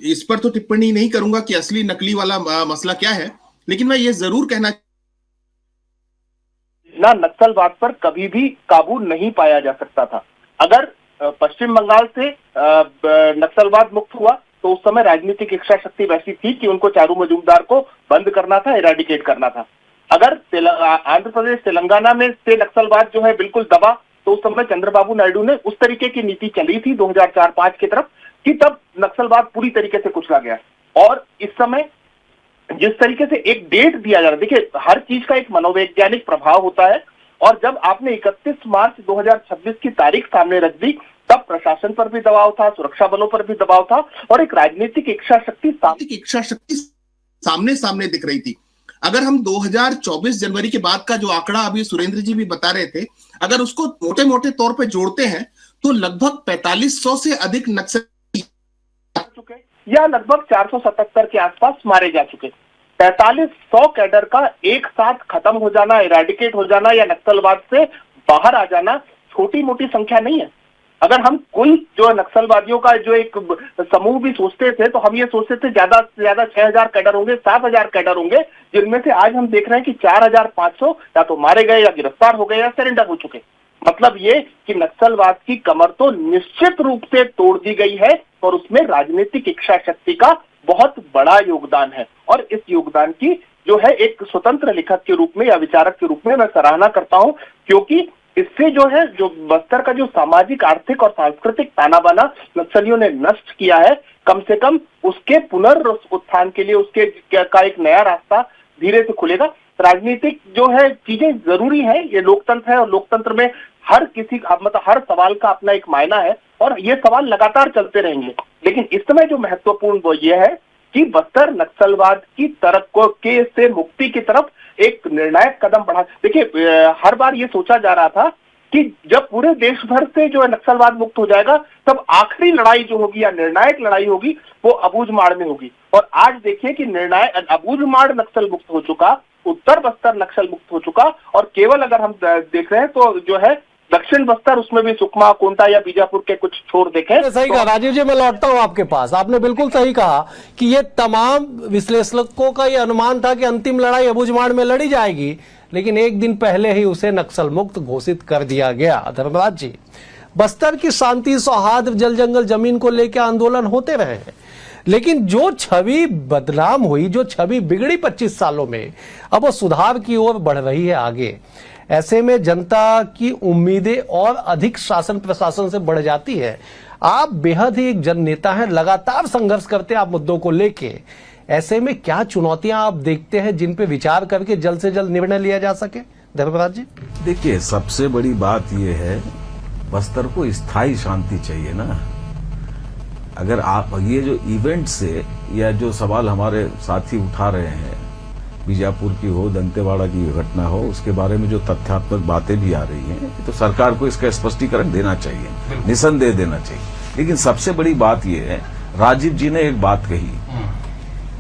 इस पर तो टिप्पणी नहीं करूंगा कि असली नकली वाला मसला क्या है, लेकिन मैं ये जरूर कहना ना नक्सलवाद पर कभी भी काबू नहीं पाया जा सकता था। अगर पश्चिम बंगाल से नक्सलवाद मुक्त हुआ तो उस समय राजनीतिक इच्छा शक्ति वैसी थी कि उनको चारू मजूमदार को बंद करना था, इरेडिकेट करना था। अगर आंध्र प्रदेश तेलंगाना में से नक्सलवाद जो है बिल्कुल दबा तो उस समय चंद्रबाबू नायडू ने उस तरीके की नीति चली थी 2004-05 की तरफ कि तब नक्सलवाद पूरी तरीके से कुचला गया। और इस समय जिस तरीके से एक डेट दिया जा रहा है, देखिए हर चीज का एक मनोवैज्ञानिक प्रभाव होता है, और जब आपने 31 मार्च 2026 की तारीख सामने रख दी तब प्रशासन पर भी दबाव था, सुरक्षा बलों पर भी दबाव था, और एक राजनीतिक इच्छा शक्ति सामने दिख रही थी। अगर हम 2024 जनवरी के बाद का जो आंकड़ा अभी सुरेंद्र जी भी बता रहे थे, अगर उसको मोटे मोटे तौर पे जोड़ते हैं तो लगभग 4500 से अधिक नक्सली चुके या लगभग 477 के आसपास मारे जा चुके। 4500 कैडर का एक साथ खत्म हो जाना, इरेडिकेट हो जाना या नक्सलवाद से बाहर आ जाना छोटी मोटी संख्या नहीं है। अगर हम कुल जो नक्सलवादियों का जो एक समूह भी सोचते थे तो हम ये सोचते थे ज्यादा से ज्यादा 6000 कैडर होंगे, 7000 कैडर होंगे, जिनमें से आज हम देख रहे हैं कि 4500 या तो मारे गए या गिरफ्तार हो गए या सरेंडर हो चुके। मतलब ये कि नक्सलवाद की कमर तो निश्चित रूप से तोड़ दी गई है, और उसमें राजनीतिक इच्छा शक्ति का बहुत बड़ा योगदान है। और इस योगदान की जो है एक स्वतंत्र लेखक के रूप में या विचारक के रूप में मैं सराहना करता हूं, क्योंकि इससे जो है जो बस्तर का जो सामाजिक, आर्थिक और सांस्कृतिक ताना बाना नक्सलियों ने नष्ट किया है, कम से कम उसके पुनर्उत्थान के लिए उसके का एक नया रास्ता धीरे से खुलेगा। राजनीतिक जो है चीजें जरूरी है, ये लोकतंत्र है, और लोकतंत्र में हर किसी मतलब हर सवाल का अपना एक मायना है, और ये सवाल लगातार चलते रहेंगे। लेकिन इस समय जो महत्वपूर्ण वो ये है कि बस्तर नक्सलवाद की तरफ को के से मुक्ति की तरफ एक निर्णायक कदम बढ़ा। देखिए हर बार ये सोचा जा रहा था कि जब पूरे देश भर से जो है नक्सलवाद मुक्त हो जाएगा तब आखिरी लड़ाई जो होगी या निर्णायक लड़ाई होगी वो अबूझमाड़ में होगी। और आज देखिए कि निर्णायक अबूझमाड़ नक्सल मुक्त हो चुका, उत्तर बस्तर नक्सल मुक्त हो चुका, और केवल अगर हम देख रहे हैं तो जो है दक्षिण बस्तर, उसमें भी सुकमा, कोंटा या बीजापुर के कुछ छोर देखे। सही कहा राजीव जी, मैं लौटता हूं आपके पास। आपने बिल्कुल सही कहा कि ये तमाम विश्लेषकों का ये अनुमान था कि अंतिम लड़ाई अबूझमाड़ में लड़ी जाएगी, लेकिन एक दिन पहले ही उसे नक्सल मुक्त घोषित कर दिया गया। धर्मराज जी, बस्तर की शांति, सौहार्द, जल जंगल जमीन को लेकर आंदोलन होते रहे हैं, लेकिन जो छवि बदनाम हुई, जो छवि बिगड़ी 25 सालों में, अब वो सुधार की ओर बढ़ रही है आगे। ऐसे में जनता की उम्मीदें और अधिक शासन प्रशासन से बढ़ जाती है। आप बेहद ही एक जन नेता हैं, लगातार संघर्ष करते हैं आप मुद्दों को लेके। ऐसे में क्या चुनौतियां आप देखते हैं जिन पे विचार करके जल्द से जल्द निर्णय लिया जा सके? धर्मराज जी, देखिए, सबसे बड़ी बात यह है, बस्तर को स्थायी शांति चाहिए ना। अगर आप ये जो इवेंट से या जो सवाल हमारे साथी उठा रहे हैं, बीजापुर की हो, दंतेवाड़ा की घटना हो, उसके बारे में जो तथ्यात्मक बातें भी आ रही हैं, तो सरकार को इसका स्पष्टीकरण देना चाहिए, निसंदेह देना चाहिए। लेकिन सबसे बड़ी बात यह है, राजीव जी ने एक बात कही,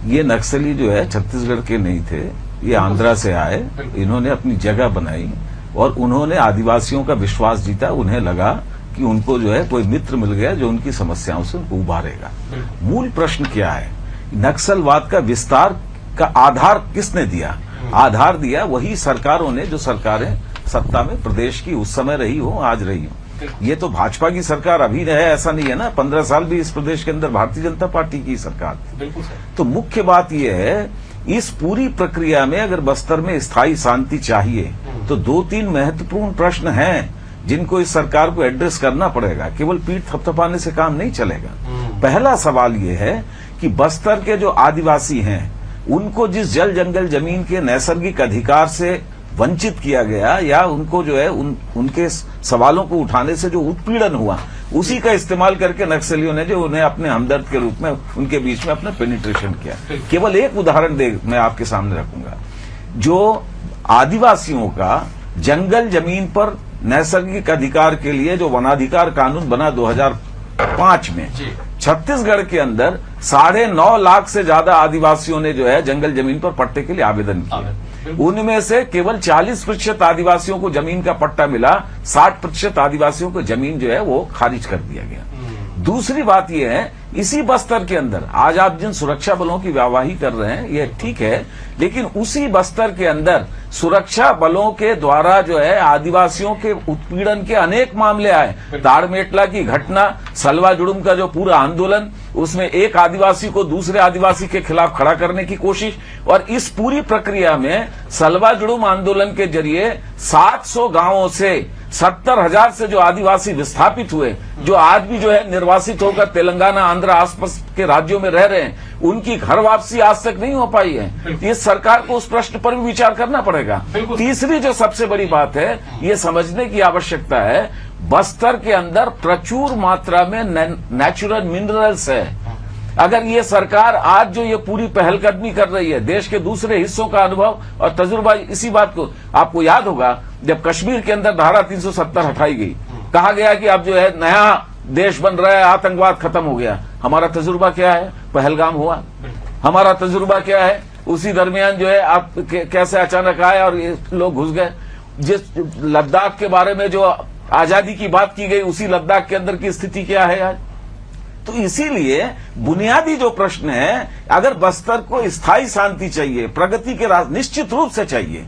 ये नक्सली जो है छत्तीसगढ़ के नहीं थे, ये आंध्रा से आए, इन्होंने अपनी जगह बनाई और उन्होंने आदिवासियों का विश्वास जीता। उन्हें लगा कि उनको जो है कोई मित्र मिल गया जो उनकी समस्याओं से उनको उबारेगा। मूल प्रश्न क्या है, नक्सलवाद का विस्तार का आधार किसने दिया? आधार दिया वही सरकारों ने, जो सरकारें सत्ता में प्रदेश की उस समय रही हो, आज रही हो। ये तो भाजपा की सरकार अभी है, ऐसा नहीं है ना। 15 साल भी इस प्रदेश के अंदर भारतीय जनता पार्टी की सरकार थी। तो मुख्य बात यह है, इस पूरी प्रक्रिया में अगर बस्तर में स्थायी शांति चाहिए तो 2-3 महत्वपूर्ण प्रश्न हैं जिनको इस सरकार को एड्रेस करना पड़ेगा। केवल पीठ थपथपाने से काम नहीं चलेगा। पहला सवाल यह है कि बस्तर के जो आदिवासी हैं उनको जिस जल जंगल जमीन के नैसर्गिक अधिकार से वंचित किया गया, या उनको जो है उनके सवालों को उठाने से जो उत्पीड़न हुआ, उसी का इस्तेमाल करके नक्सलियों ने जो उन्हें अपने हमदर्द के रूप में उनके बीच में अपना पेनिट्रेशन किया। केवल एक उदाहरण मैं आपके सामने रखूंगा। जो आदिवासियों का जंगल जमीन पर नैसर्गिक अधिकार के लिए जो वनाधिकार कानून बना 2005 में, छत्तीसगढ़ के अंदर 9.5 लाख से ज्यादा आदिवासियों ने जो है जंगल जमीन पर पट्टे के लिए आवेदन किया। उनमें से केवल 40% आदिवासियों को जमीन का पट्टा मिला, 60% आदिवासियों को जमीन जो है वो खारिज कर दिया गया। दूसरी बात यह है, इसी बस्तर के अंदर आज आप जिन सुरक्षा बलों की वाहवाही कर रहे हैं ये ठीक है, लेकिन उसी बस्तर के अंदर सुरक्षा बलों के द्वारा जो है आदिवासियों के उत्पीड़न के अनेक मामले आए। ताड़मेटला की घटना, सलवा जुड़ुम का जो पूरा आंदोलन, उसमें एक आदिवासी को दूसरे आदिवासी के खिलाफ खड़ा करने की कोशिश, और इस पूरी प्रक्रिया में सलवा जुड़ुम आंदोलन के जरिए 700 गांवों से 70,000 से जो आदिवासी विस्थापित हुए, जो आज भी जो है निर्वासित होकर तेलंगाना, आंध्र, आसपास के राज्यों में रह रहे हैं, उनकी घर वापसी आज तक नहीं हो पाई है। ये सरकार को उस प्रश्न पर भी विचार करना पड़ेगा। तीसरी जो सबसे बड़ी बात है, ये समझने की आवश्यकता है, बस्तर के अंदर प्रचुर मात्रा में नेचुरल मिनरल्स है। अगर ये सरकार आज जो ये पूरी पहलकदमी कर रही है, देश के दूसरे हिस्सों का अनुभव और तजुर्बा इसी बात को, आपको याद होगा जब कश्मीर के अंदर धारा 370 हटाई गई, कहा गया कि अब जो है नया देश बन रहा है, आतंकवाद खत्म हो गया। हमारा तजुर्बा क्या है? पहलगाम हुआ। हमारा तजुर्बा क्या है? उसी दरमियान जो है आप कैसे अचानक आए और ये लोग घुस गए। जिस लद्दाख के बारे में जो आजादी की बात की गई, उसी लद्दाख के अंदर की स्थिति क्या है आज? तो इसीलिए बुनियादी जो प्रश्न है, अगर बस्तर को स्थायी शांति चाहिए, प्रगति के रास्ते निश्चित रूप से चाहिए,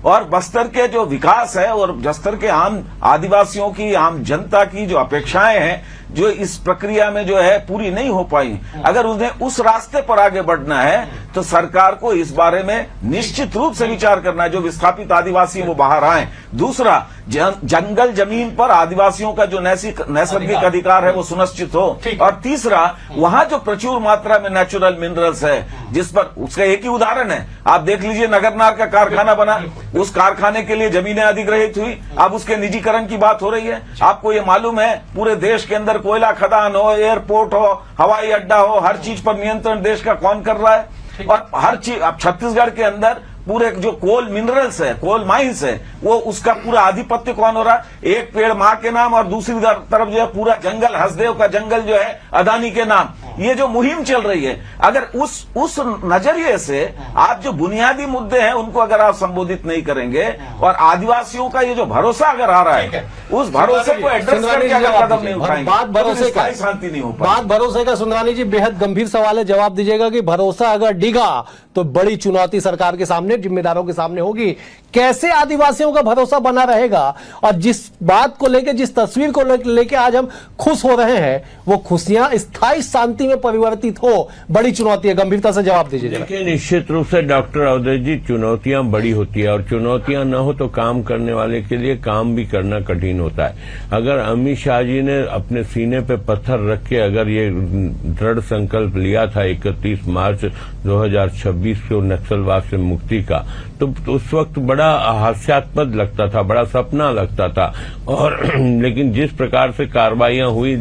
और बस्तर के जो विकास है और बस्तर के आम आदिवासियों की, आम जनता की जो अपेक्षाएं हैं, जो इस प्रक्रिया में जो है पूरी नहीं हो पाई, अगर उन्हें उस रास्ते पर आगे बढ़ना है तो सरकार को इस बारे में निश्चित रूप से विचार करना है। जो विस्थापित आदिवासी वो बाहर आए। दूसरा, जंगल जमीन पर आदिवासियों का जो नैसर्गिक अधिकार है वो सुनिश्चित हो। और तीसरा, वहां जो प्रचुर मात्रा में नेचुरल मिनरल्स है, जिस पर उसका एक ही उदाहरण है, आप देख लीजिए नगरनार का कारखाना बना, उस कारखाने के लिए जमीनें अधिग्रहित हुई, अब उसके निजीकरण की बात हो रही है। आपको ये मालूम है पूरे देश के अंदर कोयला खदान हो, एयरपोर्ट हो, हवाई अड्डा हो, हर चीज पर नियंत्रण देश का कौन कर रहा है? और हर चीज, अब छत्तीसगढ़ के अंदर पूरे जो कोल मिनरल्स है, कोल माइंस है, वो उसका पूरा आधिपत्य कौन हो रहा है? एक पेड़ मां के नाम और दूसरी तरफ जो है पूरा जंगल, हसदेव का जंगल जो है अदानी के नाम। ये जो मुहिम चल रही है, अगर उस नजरिए से आप जो बुनियादी मुद्दे हैं उनको अगर आप संबोधित नहीं करेंगे, और आदिवासियों का ये जो भरोसा अगर आ रहा है, उस भरोसे को एड्रेस करके अगर कदम नहीं उठाएंगे, बात भरोसे का, शांति नहीं हो पाएगी। बात भरोसे का। सुंदरानी जी, बेहद गंभीर सवाल है, जवाब दीजिएगा कि भरोसा अगर डिगा तो बड़ी चुनौती सरकार के सामने, जिम्मेदारों के सामने होगी। कैसे आदिवासियों का भरोसा बना रहेगा? और जिस बात को लेकर, जिस तस्वीर को लेकर आज हम खुश हो रहे हैं, वो खुशियां स्थायी शांति में परिवर्तित हो, बड़ी चुनौती है। गंभीरता से जवाब दीजिए। देखिए, निश्चित रूप से डॉक्टर अवधेश जी, चुनौतियां बड़ी होती है, और चुनौतियां न हो तो काम करने वाले के लिए काम भी करना कठिन होता है। अगर अमित शाह जी ने अपने सीने पे पत्थर रख के अगर ये दृढ़ संकल्प लिया था 31 मार्च 2026 को नक्सलवाद से मुक्ति का, तो उस वक्त बड़ा हास्यास्पद लगता था, बड़ा सपना लगता था। और लेकिन जिस प्रकार से कार्रवाइयां हुई,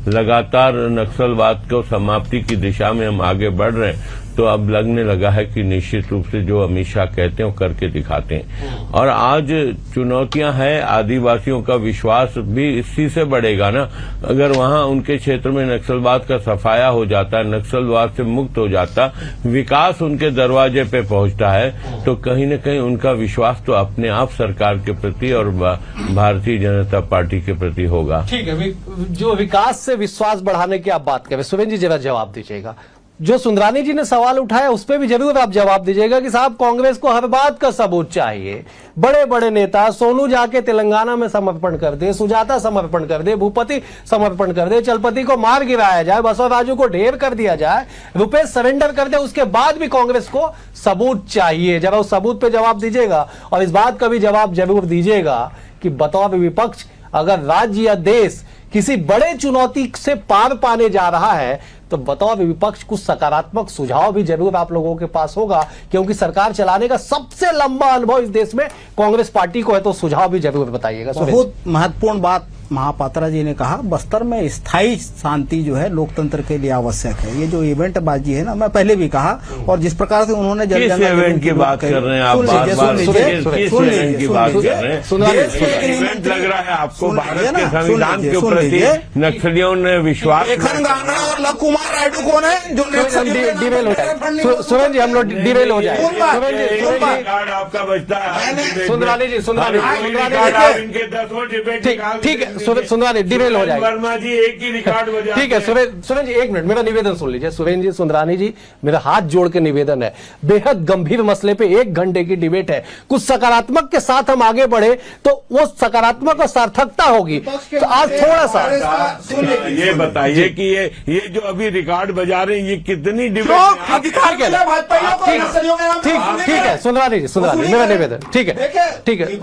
लगातार नक्सलवाद को समाप्ति की दिशा में हम आगे बढ़ रहे हैं, तो अब लगने लगा है कि निश्चित रूप से जो अमित शाह कहते हैं वो करके दिखाते हैं। और आज चुनौतियां हैं, आदिवासियों का विश्वास भी इसी से बढ़ेगा ना। अगर वहां उनके क्षेत्र में नक्सलवाद का सफाया हो जाता है, नक्सलवाद से मुक्त हो जाता, विकास उनके दरवाजे पे पहुंचता है, तो कहीं न कहीं उनका विश्वास तो अपने आप सरकार के प्रति और भारतीय जनता पार्टी के प्रति होगा। ठीक है, जो विकास से विश्वास बढ़ाने की आप बात करें, सुरेंद्र जी जरा जवाब दीजिएगा। जो सुंदरानी जी ने सवाल उठाया उस पर भी जरूर आप जवाब दीजिएगा कि साहब, कांग्रेस को हर बात का सबूत चाहिए। बड़े बड़े नेता, सोनू जाके तेलंगाना में समर्पण कर दे, सुजाता समर्पण कर दे, भूपति समर्पण कर दे, चलपति को मार गिराया जाए, बसव राजू को ढेर कर दिया जाए, रुपये सरेंडर कर दे, उसके बाद भी कांग्रेस को सबूत चाहिए। जरा उस सबूत पे जवाब दीजिएगा, और इस बात का भी जवाब जरूर दीजिएगा कि बतौर विपक्ष अगर राज्य या देश किसी बड़े चुनौती से पार पाने जा रहा है, तो बतौर विपक्ष कुछ सकारात्मक सुझाव भी जरूर आप लोगों के पास होगा, क्योंकि सरकार चलाने का सबसे लंबा अनुभव इस देश में कांग्रेस पार्टी को है। तो सुझाव भी जरूर बताइएगा। बहुत महत्वपूर्ण बात महापात्रा जी ने कहा, बस्तर में स्थायी शांति जो है लोकतंत्र के लिए आवश्यक है। ये जो इवेंट बाजी है ना, मैं पहले भी कहा, और जिस प्रकार से उन्होंने किस इवेंट की बात कर रहे हैं आप? बार-बार किस इवेंट की बात कर रहे हैं? इवेंट लग रहा है आपको भारत के संविधान के प्रति नक्सलियों ने विश्वास। और लव कुमार रायडू कौन है जो डिरेल हो जाए? सुरेंद्र जी, हम लोग डिरेल हो जाए। आपका बचता है। सुंदरानी जी, इनके 10 डिबेट ठीक है सुंदरानी डिरेल हो जाएगी। वर्मा जी एक ही रिकॉर्ड बजा ठीक है सुरेंद्र जी, एक मिनट मेरा निवेदन सुन लीजिए। सुरेंद्र जी, सुंदरानी जी, मेरा हाथ जोड़ के निवेदन है, बेहद गंभीर मसले पे 1 घंटे की डिबेट है, कुछ सकारात्मक के साथ हम आगे बढ़े तो वो सकारात्मक और सार्थकता होगी। तो आज थोड़ा सा ये बताइए कि ये जो अभी रिकॉर्ड बजा रहे हैं ये कितनी डिबेट ठीक है सुंदरानी जी, मेरा निवेदन ठीक है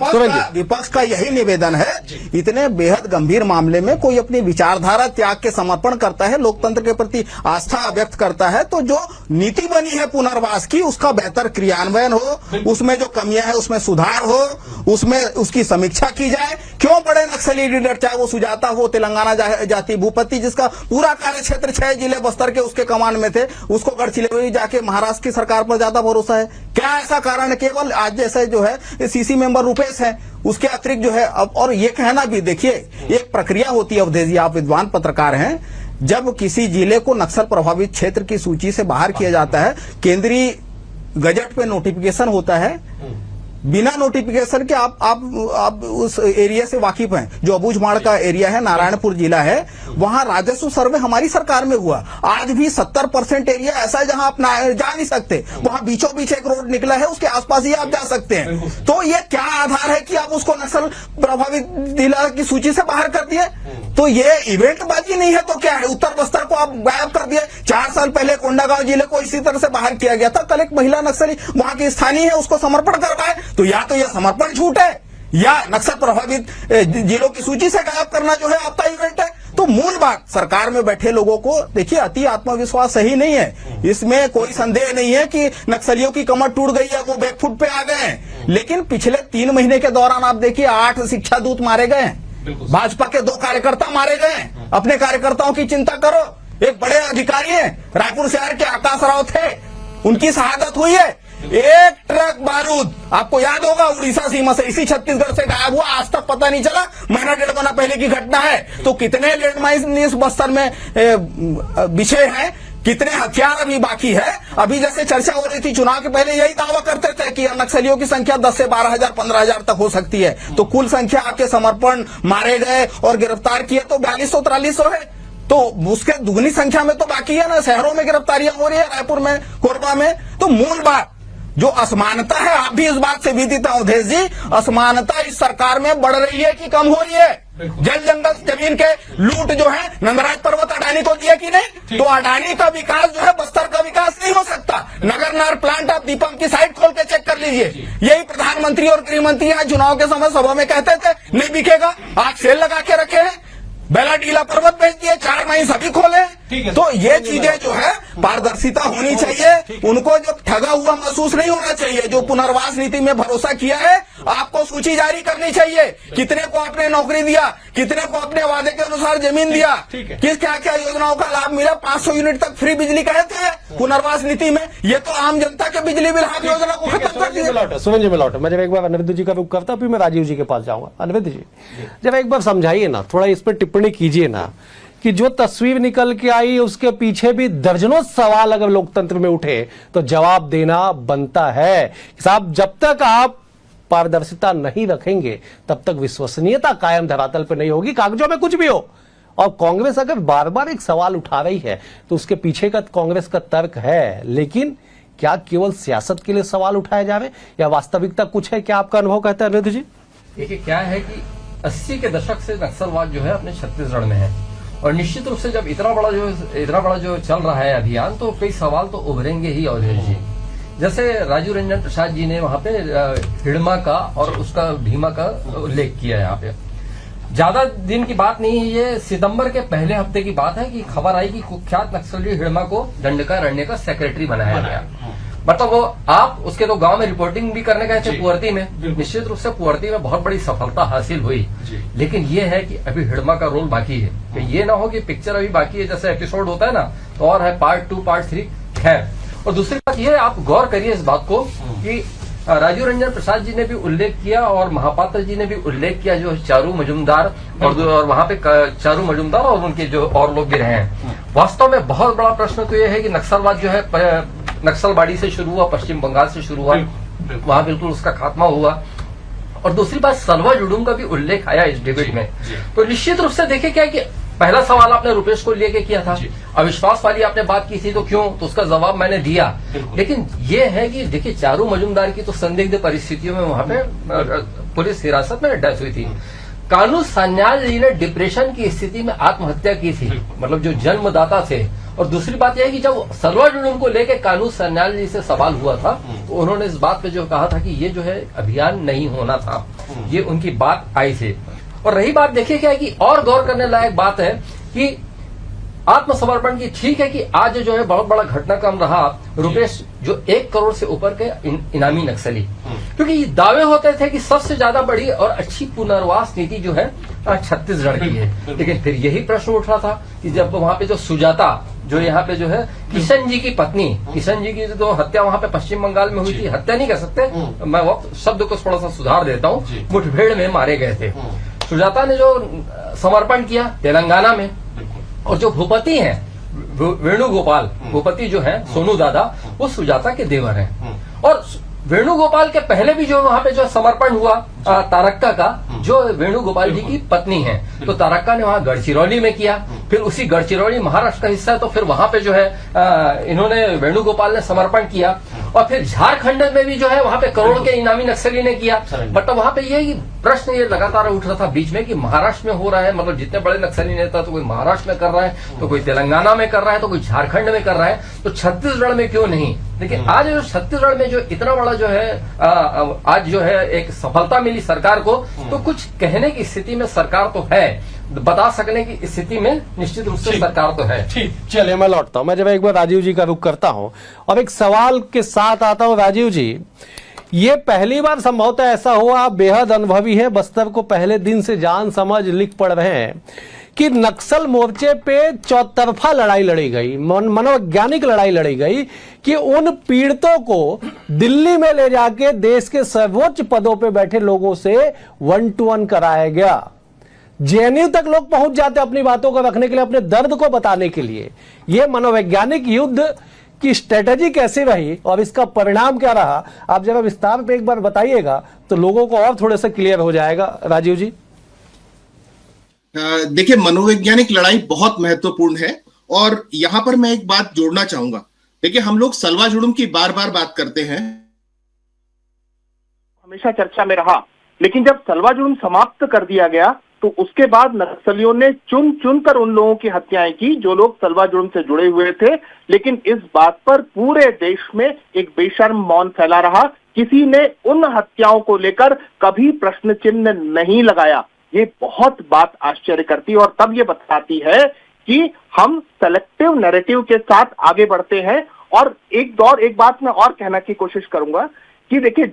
सुरेंद्र जी। विपक्ष का यही निवेदन है, इतने बेहद गंभीर मामले में कोई अपनी विचारधारा त्याग के समर्पण करता है, लोकतंत्र के प्रति आस्था व्यक्त करता है, तो जो नीति बनी है पुनर्वास की उसका बेहतर क्रियान्वयन हो, उसमें जो कमियां है उसमें सुधार हो, उसमें उसकी समीक्षा की जाए। क्यों बड़े नक्सली लीडर, चाहे वो सुजाता हो, तेलंगाना जाति भूपति, जिसका पूरा कार्य क्षेत्र 6 जिले बस्तर के उसके कमान में थे, उसको गढ़चिरौली जाके महाराष्ट्र की सरकार पर ज्यादा भरोसा है? क्या ऐसा कारण है? केवल आज जैसे जो है सीसी मेंबर रुपेश है, उसके अतिरिक्त जो है अब, और ये कहना भी, देखिए एक प्रक्रिया होती है अवधेश जी, आप विद्वान पत्रकार हैं, जब किसी जिले को नक्सल प्रभावित क्षेत्र की सूची से बाहर किया जाता है, केंद्रीय गजट पे नोटिफिकेशन होता है, बिना नोटिफिकेशन के आप उस एरिया से वाकिफ हैं, जो अबूझमाड़ का एरिया है, नारायणपुर जिला है, वहां राजस्व सर्वे हमारी सरकार में हुआ। आज भी 70% एरिया ऐसा है जहां आप जा नहीं सकते, वहां बीचों बीच एक रोड निकला है, उसके आसपास ही आप जा सकते हैं। तो ये क्या आधार है कि आप उसको नक्सल प्रभावित जिला की सूची से बाहर कर दिए? तो ये इवेंटबाजी नहीं है तो क्या है? उत्तर बस्तर को आप गायब कर दिए। 4 साल पहले कोंडागांव जिले को इसी तरह से बाहर किया गया था, कल एक महिला नक्सली वहां की स्थानीय है, उसको समर्पण करवाए। तो या तो यह समर्पण झूठ है या नक्सल प्रभावित जिलों की सूची से गायब करना जो है आपका इवेंट है। तो मूल बात, सरकार में बैठे लोगों को देखिए, अति आत्मविश्वास सही नहीं है, इसमें कोई संदेह नहीं है कि नक्सलियों की कमर टूट गई है, वो बैकफुट पे आ गए हैं। लेकिन पिछले 3 महीने के दौरान आप देखिए 8 शिक्षा दूत मारे गए हैं, भाजपा के 2 कार्यकर्ता मारे गए हैं। अपने कार्यकर्ताओं की चिंता करो। एक बड़े अधिकारी हैं, रायपुर शहर के आकाश राव थे, उनकी शहादत हुई है। 1 ट्रक बारूद आपको याद होगा उड़ीसा सीमा से इसी छत्तीसगढ़ से गायब हुआ, आज तक पता नहीं चला, महीना 1.5 महीना पहले की घटना है। तो कितने लैंडमाइन इस बस्तर में बिछे हैं, कितने हथियार अभी बाकी है? अभी जैसे चर्चा हो रही थी चुनाव के पहले, यही दावा करते थे कि नक्सलियों की संख्या 10 से 12,000 15,000 तक हो सकती है। तो कुल संख्या आपके समर्पण, मारे गए और गिरफ्तार किए तो 4200-4300 है। तो उसके दुगनी संख्या में तो बाकी है ना, शहरों में गिरफ्तारियां हो रही है, रायपुर में, कोरबा में। तो मूल बात जो असमानता है, आप भी इस बात से भीतित हैं अवधेश जी, असमानता इस सरकार में बढ़ रही है कि कम हो रही है? जल जंगल जमीन के लूट जो है, नंदराज पर्वत अडानी को दिया कि नहीं? तो अडानी का विकास जो है बस्तर का विकास नहीं हो सकता। नगरनार प्लांट आप दीपम की साइट खोल के चेक कर लीजिए, यही प्रधानमंत्री और गृह मंत्री आज चुनाव के समय सभा में कहते थे नहीं बिकेगा, आज सेल लगा के रखे हैं। बेला टीला पर्वत बेच दिए, 4 माइंस अभी खोले। तो ये चीजें जो है पारदर्शिता होनी चाहिए, उनको जो ठगा हुआ महसूस नहीं होना चाहिए। जो पुनर्वास नीति में भरोसा किया है, आपको सूची जारी करनी चाहिए, कितने को आपने नौकरी दिया, कितने को अपने वादे के अनुसार जमीन दिया, किस क्या क्या योजनाओं का लाभ मिला। 500 यूनिट तक फ्री बिजली कहते हैं पुनर्वास नीति में, ये तो आम जनता के बिजली बिल हाफ योजना को खत्म कर दिया। सुरेंद्र जी में लौटा, मैं जब एक बार अनिरुद्ध जी का रुख करता, फिर मैं राजीव जी के पास जाऊंगा। अनिरुद्ध जी, जब एक बार समझाइए ना, थोड़ा इस पर टिप्पणी कीजिए ना, कि जो तस्वीर निकल के आई उसके पीछे भी दर्जनों सवाल अगर लोकतंत्र में उठे तो जवाब देना बनता है। साहब, जब तक आप पारदर्शिता नहीं रखेंगे तब तक विश्वसनीयता कायम धरातल पर नहीं होगी, कागजों में कुछ भी हो। और कांग्रेस अगर बार बार एक सवाल उठा रही है तो उसके पीछे का कांग्रेस का तर्क है, लेकिन क्या केवल सियासत के लिए सवाल उठाए जा रहे या वास्तविकता कुछ है? क्या आपका अनुभव कहता है अनिरुद्ध जी? देखिए, क्या है कि 80 के दशक से नक्सलवाद जो है अपने छत्तीसगढ़ में है, और निश्चित रूप से जब इतना बड़ा जो चल रहा है अभियान, तो कई सवाल तो उभरेंगे ही अवधेश जी। जैसे राजीव रंजन प्रसाद जी ने वहां पे हिड़मा का और उसका भीमा का उल्लेख किया है। यहाँ पे ज्यादा दिन की बात नहीं है, ये सितंबर के पहले हफ्ते की बात है कि खबर आई कि कुख्यात नक्सली हिड़मा को दंडकारण्य का सेक्रेटरी बनाया गया। मतलब वो आप उसके तो गांव में रिपोर्टिंग भी करने गए थे पुअर्ती में, निश्चित रूप से पुअर्ती में बहुत बड़ी सफलता हासिल हुई। लेकिन ये है कि अभी हिड़मा का रोल बाकी है, कि ये ना हो कि पिक्चर अभी बाकी है, जैसे एपिसोड होता है ना, तो और है पार्ट 2 पार्ट 3। खैर, और दूसरी बात ये, आप गौर करिए इस बात को कि राजीव रंजन प्रसाद जी ने भी उल्लेख किया और महापात्र जी ने भी उल्लेख किया, जो चारू मजुमदार और वहां पे चारू मजुमदार और उनके जो और लोग भी रहे हैं। वास्तव में बहुत बड़ा प्रश्न तो यह है कि नक्सलवाद जो है नक्सलबाड़ी से शुरू हुआ, पश्चिम बंगाल से शुरू हुआ, वहां बिल्कुल उसका खात्मा हुआ, और दूसरी बात सलवा जुडूम का भी उल्लेख आया इस डिबेट में। तो निश्चित रूप से देखिए क्या है कि पहला सवाल आपने रुपेश को लेके किया था, अविश्वास वाली आपने बात की थी, तो क्यों, तो उसका जवाब मैंने दिया। लेकिन ये है कि देखिए चारू मजुमदार की तो संदिग्ध परिस्थितियों में वहां पे पुलिस हिरासत में डेथ हुई थी। कानू सान्याल जी ने डिप्रेशन की स्थिति में आत्महत्या की थी, मतलब जो जन्मदाता थे। और दूसरी बात यह है कि जब सलवा जुडूम को लेकर कानू सान्याल जी से सवाल हुआ था तो उन्होंने इस बात पे जो कहा था कि ये जो है अभियान नहीं होना था, ये उनकी बात आई थी। और रही बात देखिए क्या है कि और गौर करने लायक बात है कि आत्मसमर्पण की, ठीक है कि आज जो है बहुत बड़ा घटनाक्रम रहा रुपेश, जो 1 करोड़ से ऊपर के इनामी नक्सली, क्योंकि ये दावे होते थे कि सबसे ज्यादा बड़ी और अच्छी पुनर्वास नीति जो है छत्तीसगढ़ की है। लेकिन फिर यही प्रश्न उठ रहा था कि जब वहां पे जो सुजाता, जो यहाँ पे जो है किशन जी की पत्नी, किशन जी की तो हत्या वहां पे पश्चिम बंगाल में हुई थी, हत्या नहीं कह सकते, मैं वक्त शब्द को थोड़ा सा सुधार देता हूँ, मुठभेड़ में मारे गए थे। सुजाता ने जो समर्पण किया तेलंगाना में, और जो भूपति हैं वेणुगोपाल, भूपति जो है सोनू दादा, वो सुजाता के देवर हैं। और वेणुगोपाल के पहले भी जो वहां पे जो समर्पण हुआ तारक्का का, जो वेणुगोपाल जी की पत्नी है, तो तारक्का ने वहां गढ़चिरौली में किया, फिर उसी गढ़चिरौली महाराष्ट्र का हिस्सा है, तो फिर वहां पे जो है इन्होंने वेणुगोपाल ने समर्पण किया। और फिर झारखंड में भी जो है वहां पे करोड़ के इनामी नक्सली ने किया। बट वहां पे ये प्रश्न ये लगातार उठ रहा था बीच में कि महाराष्ट्र में हो रहा है, मतलब जितने बड़े नक्सली नेता, तो कोई महाराष्ट्र में कर रहा है, तो कोई तेलंगाना में कर रहा है, तो कोई झारखंड में कर रहा है, तो छत्तीसगढ़ में क्यों नहीं। लेकिन आज जो छत्तीसगढ़ में जो इतना बड़ा जो है आज जो है एक सफलता मिली सरकार को, तो कुछ कहने की स्थिति में सरकार तो है, बता सकने की स्थिति में निश्चित रूप से सरकार तो है। ठीक, चलिए मैं लौटता हूं। मैं जब एक बार राजीव जी का रुख करता हूं और एक सवाल के साथ आता हूं। राजीव जी, ये पहली बार संभवतः ऐसा हुआ, आप बेहद अनुभवी है, बस्तर को पहले दिन से जान समझ लिख पढ़ रहे हैं, कि नक्सल मोर्चे पे चौतरफा लड़ाई लड़ी गई, मनोवैज्ञानिक लड़ाई लड़ी गई कि उन पीड़ितों को दिल्ली में ले जाके देश के सर्वोच्च पदों पे बैठे लोगों से 1-to-1 कराया गया। जेएनयू तक लोग पहुंच जाते अपनी बातों को रखने के लिए, अपने दर्द को बताने के लिए। यह मनोवैज्ञानिक युद्ध की स्ट्रेटेजी कैसी रही और इसका परिणाम क्या रहा, आप जरा विस्तार पे एक बार बताइएगा तो लोगों को और थोड़ा सा क्लियर हो जाएगा। राजीव जी, देखिए, मनोवैज्ञानिक लड़ाई बहुत महत्वपूर्ण है और यहां पर मैं एक बात जोड़ना चाहूंगा। देखिए, हम लोग सलवा जुडूम की बार बार बात करते हैं, हमेशा चर्चा में रहा, लेकिन जब सलवा जुडूम समाप्त कर दिया गया तो उसके बाद नक्सलियों ने चुन चुन कर उन लोगों की हत्याएं की जो लोग सलवा जुडूम से जुड़े हुए थे। लेकिन इस बात पर पूरे देश में एक बेशर्म मौन फैला रहा, किसी ने उन हत्याओं को लेकर कभी प्रश्न चिन्ह नहीं लगाया। ये बहुत बात आश्चर्य करती है और तब ये बताती है कि हम सेलेक्टिव नैरेटिव के साथ आगे बढ़ते हैं। और एक बात मैं और कहना की कोशिश करूंगा कि देखिए,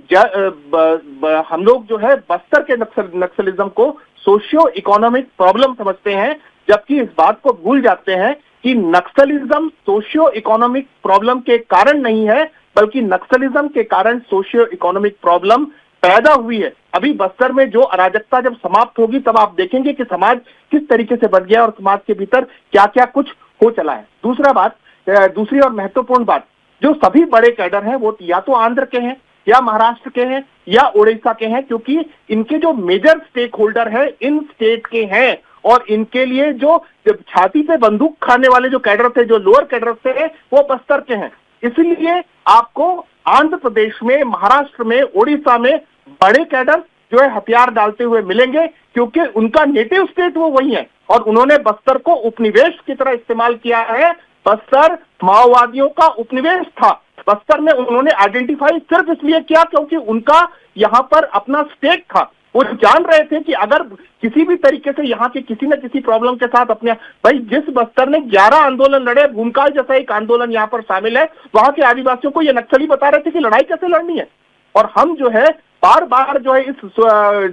हम लोग जो है बस्तर के नक्सलिज्म को सोशियो इकोनॉमिक प्रॉब्लम समझते हैं, जबकि इस बात को भूल जाते हैं कि नक्सलिज्म सोशियो इकोनॉमिक प्रॉब्लम के कारण नहीं है, बल्कि नक्सलिज्म के कारण सोशियो इकोनॉमिक प्रॉब्लम पैदा हुई है। अभी बस्तर में जो अराजकता जब समाप्त होगी तब आप देखेंगे कि समाज किस तरीके से बढ़ गया और समाज के भीतर क्या क्या कुछ हो चला है। दूसरी और महत्वपूर्ण बात, जो सभी बड़े कैडर हैं वो या तो आंध्र के हैं या महाराष्ट्र के हैं या उड़ीसा के हैं, क्योंकि इनके जो मेजर स्टेक होल्डर है इन स्टेट के हैं और इनके लिए जो छाती पे बंदूक खाने वाले जो कैडर थे, जो लोअर कैडर थे, वो बस्तर के हैं। इसलिए आपको आंध्र प्रदेश में, महाराष्ट्र में, उड़ीसा में बड़े कैडर जो है हथियार डालते हुए मिलेंगे, क्योंकि उनका नेटिव स्टेट वो वही है और उन्होंने बस्तर को उपनिवेश की तरह इस्तेमाल किया है। बस्तर माओवादियों का उपनिवेश था। बस्तर में उन्होंने आइडेंटिफाई सिर्फ इसलिए किया क्योंकि उनका यहाँ पर अपना स्टेक था। वो जान रहे थे कि अगर किसी भी तरीके से यहाँ के किसी न किसी प्रॉब्लम के साथ अपने, भाई जिस बस्तर ने 11 आंदोलन लड़े, भूमकाल जैसा एक आंदोलन यहाँ पर शामिल है, वहां के आदिवासियों को ये नक्सली बता रहे थे कि लड़ाई कैसे लड़नी है। और हम जो है बार बार जो है इस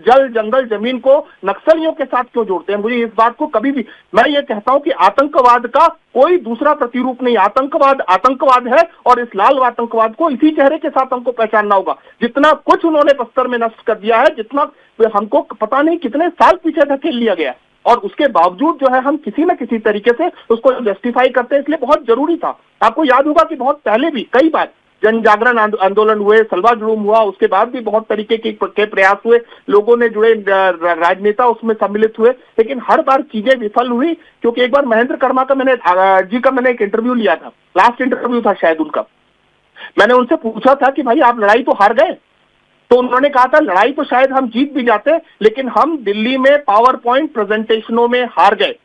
जल जंगल जमीन को नक्सलियों के साथ क्यों जोड़ते हैं। मुझे इस बात को कभी भी, मैं ये कहता हूं कि आतंकवाद का कोई दूसरा प्रतिरूप नहीं, आतंकवाद है और इस लाल आतंकवाद को इसी चेहरे के साथ हमको पहचानना होगा। जितना कुछ उन्होंने बस्तर में नष्ट कर दिया है, जितना हमको पता नहीं कितने साल पीछे धकेल लिया गया, और उसके बावजूद जो है हम किसी न किसी तरीके से उसको जस्टिफाई करते हैं। इसलिए बहुत जरूरी था, आपको याद होगा कि बहुत पहले भी कई बार जन जागरण आंदोलन हुए, सलवा जुलूम हुआ, उसके बाद भी बहुत तरीके के प्रयास हुए, लोगों ने जुड़े, राजनेता उसमें सम्मिलित हुए, लेकिन हर बार चीजें विफल हुई। क्योंकि एक बार महेंद्र कर्मा का मैंने एक इंटरव्यू लिया था, लास्ट इंटरव्यू था शायद उनका। मैंने उनसे पूछा था कि भाई आप लड़ाई तो हार गए, तो उन्होंने कहा था लड़ाई तो शायद हम जीत भी जाते, लेकिन हम दिल्ली में पावर पॉइंट प्रेजेंटेशनों में हार गए।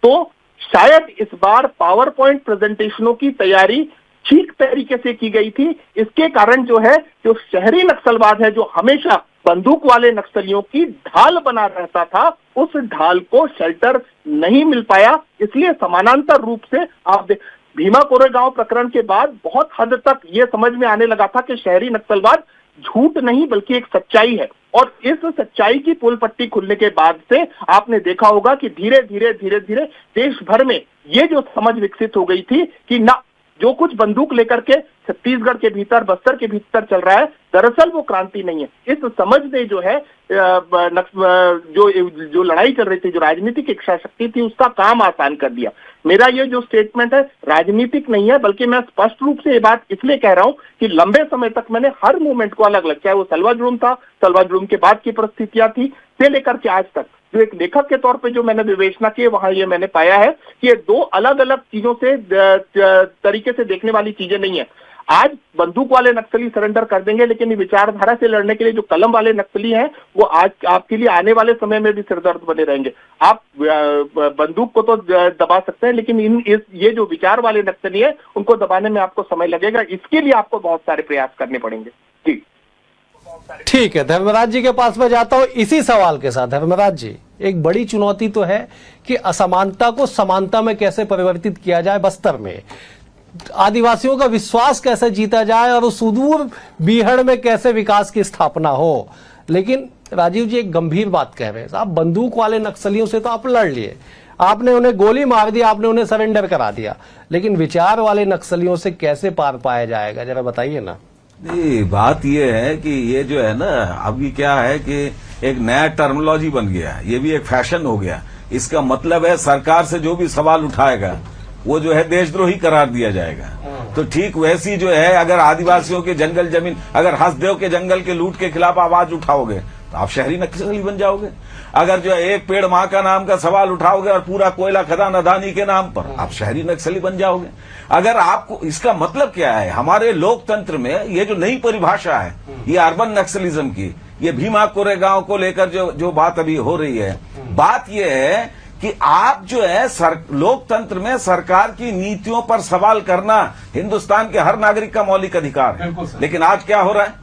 तो शायद इस बार पावर पॉइंट प्रेजेंटेशनों की तैयारी ठीक तरीके से की गई थी। इसके कारण जो है, जो शहरी नक्सलवाद है, जो हमेशा बंदूक वाले नक्सलियों की ढाल बना रहता था, उस ढाल को शेल्टर नहीं मिल पाया। इसलिए समानांतर रूप से आप भीमा कोरेगांव प्रकरण के बाद बहुत हद तक ये समझ में आने लगा था कि शहरी नक्सलवाद झूठ नहीं बल्कि एक सच्चाई है। और इस सच्चाई की पुल पट्टी खुलने के बाद से आपने देखा होगा कि धीरे धीरे देश भर में ये जो समझ विकसित हो गई थी कि ना, जो कुछ बंदूक लेकर के छत्तीसगढ़ के भीतर, बस्तर के भीतर चल रहा है, दरअसल वो क्रांति नहीं है। इस समझ ने जो है जो लड़ाई चल रही थी, जो राजनीतिक इच्छा शक्ति थी, उसका काम आसान कर दिया। मेरा ये जो स्टेटमेंट है राजनीतिक नहीं है, बल्कि मैं स्पष्ट रूप से ये बात इसलिए कह रहा हूं कि लंबे समय तक मैंने हर मूवमेंट को अलग अलग, चाहे वो सलवा जुलूम था, सलवा जुलूम के बाद की परिस्थितियां थी, से लेकर के आज तक जो एक लेखक के तौर पे जो मैंने विवेचना की है, वहां ये मैंने पाया है कि ये दो अलग अलग चीजों से तरीके से देखने वाली चीजें नहीं है। आज बंदूक वाले नक्सली सरेंडर कर देंगे, लेकिन ये विचारधारा से लड़ने के लिए जो कलम वाले नक्सली हैं, वो आज आपके लिए आने वाले समय में भी सिरदर्द बने रहेंगे। आप बंदूक को तो दबा सकते हैं, लेकिन ये जो विचार वाले नक्सली है, उनको दबाने में आपको समय लगेगा। इसके लिए आपको बहुत सारे प्रयास करने पड़ेंगे। जी ठीक है, धर्मराज जी के पास मैं जाता हूं इसी सवाल के साथ। धर्मराज जी, एक बड़ी चुनौती तो है कि असमानता को समानता में कैसे परिवर्तित किया जाए, बस्तर में आदिवासियों का विश्वास कैसे जीता जाए और उस सुदूर बीहड़ में कैसे विकास की स्थापना हो। लेकिन राजीव जी एक गंभीर बात कह रहे हैं साहब, बंदूक वाले नक्सलियों से तो आप लड़ लिए, आपने उन्हें गोली मार दी, आपने उन्हें सरेंडर करा दिया, लेकिन विचार वाले नक्सलियों से कैसे पार पाया जाएगा, जरा बताइए ना। नहीं, बात ये है कि ये जो है ना, अभी क्या है कि एक नया टर्मिनोलॉजी बन गया, ये भी एक फैशन हो गया। इसका मतलब है सरकार से जो भी सवाल उठाएगा वो जो है देशद्रोही करार दिया जाएगा। तो ठीक वैसी जो है, अगर आदिवासियों के जंगल जमीन, अगर हसदेव के जंगल के लूट के खिलाफ आवाज उठाओगे तो आप शहरी नक्सली बन जाओगे। अगर जो है एक पेड़ मां का नाम का सवाल उठाओगे और पूरा कोयला खदान अदानी के नाम पर, आप शहरी नक्सली बन जाओगे। अगर आपको, इसका मतलब क्या है, हमारे लोकतंत्र में ये जो नई परिभाषा है, ये अर्बन नक्सलिज्म की, ये भीमा कोरेगांव को लेकर जो बात अभी हो रही है, बात ये है कि आप जो है लोकतंत्र में सरकार की नीतियों पर सवाल करना हिंदुस्तान के हर नागरिक का मौलिक अधिकार है। लेकिन आज क्या हो रहा है,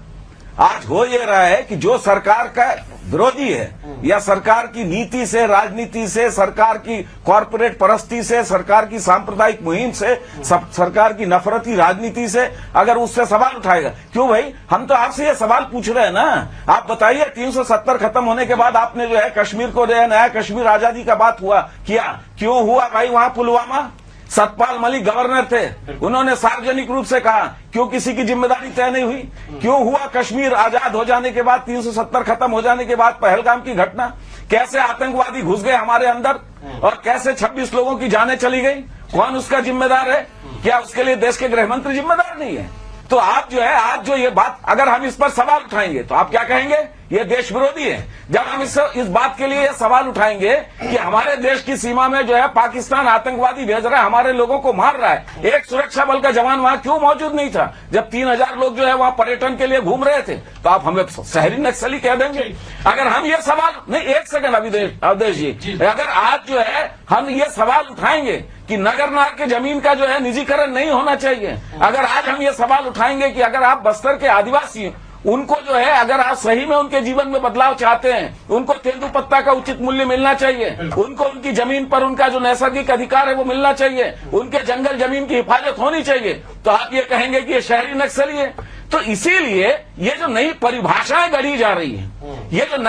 आज हो ये रहा है कि जो सरकार का विरोधी है या सरकार की नीति से, राजनीति से, सरकार की कॉरपोरेट परस्ती से, सरकार की सांप्रदायिक मुहिम से, सरकार की नफरती राजनीति से अगर उससे सवाल उठाएगा, क्यों भाई, हम तो आपसे ये सवाल पूछ रहे हैं ना। आप बताइए 370 खत्म होने के बाद आपने जो है कश्मीर को जो है नया कश्मीर आजादी का बात किया, क्यों हुआ भाई वहां पुलवामा? सतपाल मलिक गवर्नर थे, उन्होंने सार्वजनिक रूप से कहा, क्यों किसी की जिम्मेदारी तय नहीं हुई? क्यों हुआ कश्मीर आजाद हो जाने के बाद, 370 खत्म हो जाने के बाद पहलगाम की घटना? कैसे आतंकवादी घुस गए हमारे अंदर और कैसे 26 लोगों की जानें चली गई? कौन उसका जिम्मेदार है? क्या उसके लिए देश के गृह मंत्री जिम्मेदार नहीं है? तो आप जो है, आज जो ये बात, अगर हम इस पर सवाल उठाएंगे तो आप क्या कहेंगे, ये देश विरोधी है। जब हम इस बात के लिए सवाल उठाएंगे कि हमारे देश की सीमा में जो है पाकिस्तान आतंकवादी भेज रहा है, हमारे लोगों को मार रहा है, एक सुरक्षा बल का जवान वहां क्यों मौजूद नहीं था जब 3000 लोग जो है वहां पर्यटन के लिए घूम रहे थे? तो आप हमें शहरी नक्सली कह देंगे? अगर हम ये सवाल, नहीं एक सेकंड अवधेश जी, अगर आज जो है हम ये सवाल उठाएंगे कि नगरनार के जमीन का जो है निजीकरण नहीं होना चाहिए, अगर आज हम ये सवाल उठाएंगे कि अगर आप बस्तर के आदिवासी, उनको जो है अगर आप सही में उनके जीवन में बदलाव चाहते हैं, उनको तेंदुपत्ता का उचित मूल्य मिलना चाहिए, उनको उनकी जमीन पर उनका जो नैसर्गिक अधिकार है वो मिलना चाहिए, उनके जंगल जमीन की हिफाजत होनी चाहिए, तो आप ये कहेंगे कि ये शहरी नक्सली है। तो इसीलिए ये जो नई परिभाषाएं गढ़ी जा रही है, ये जो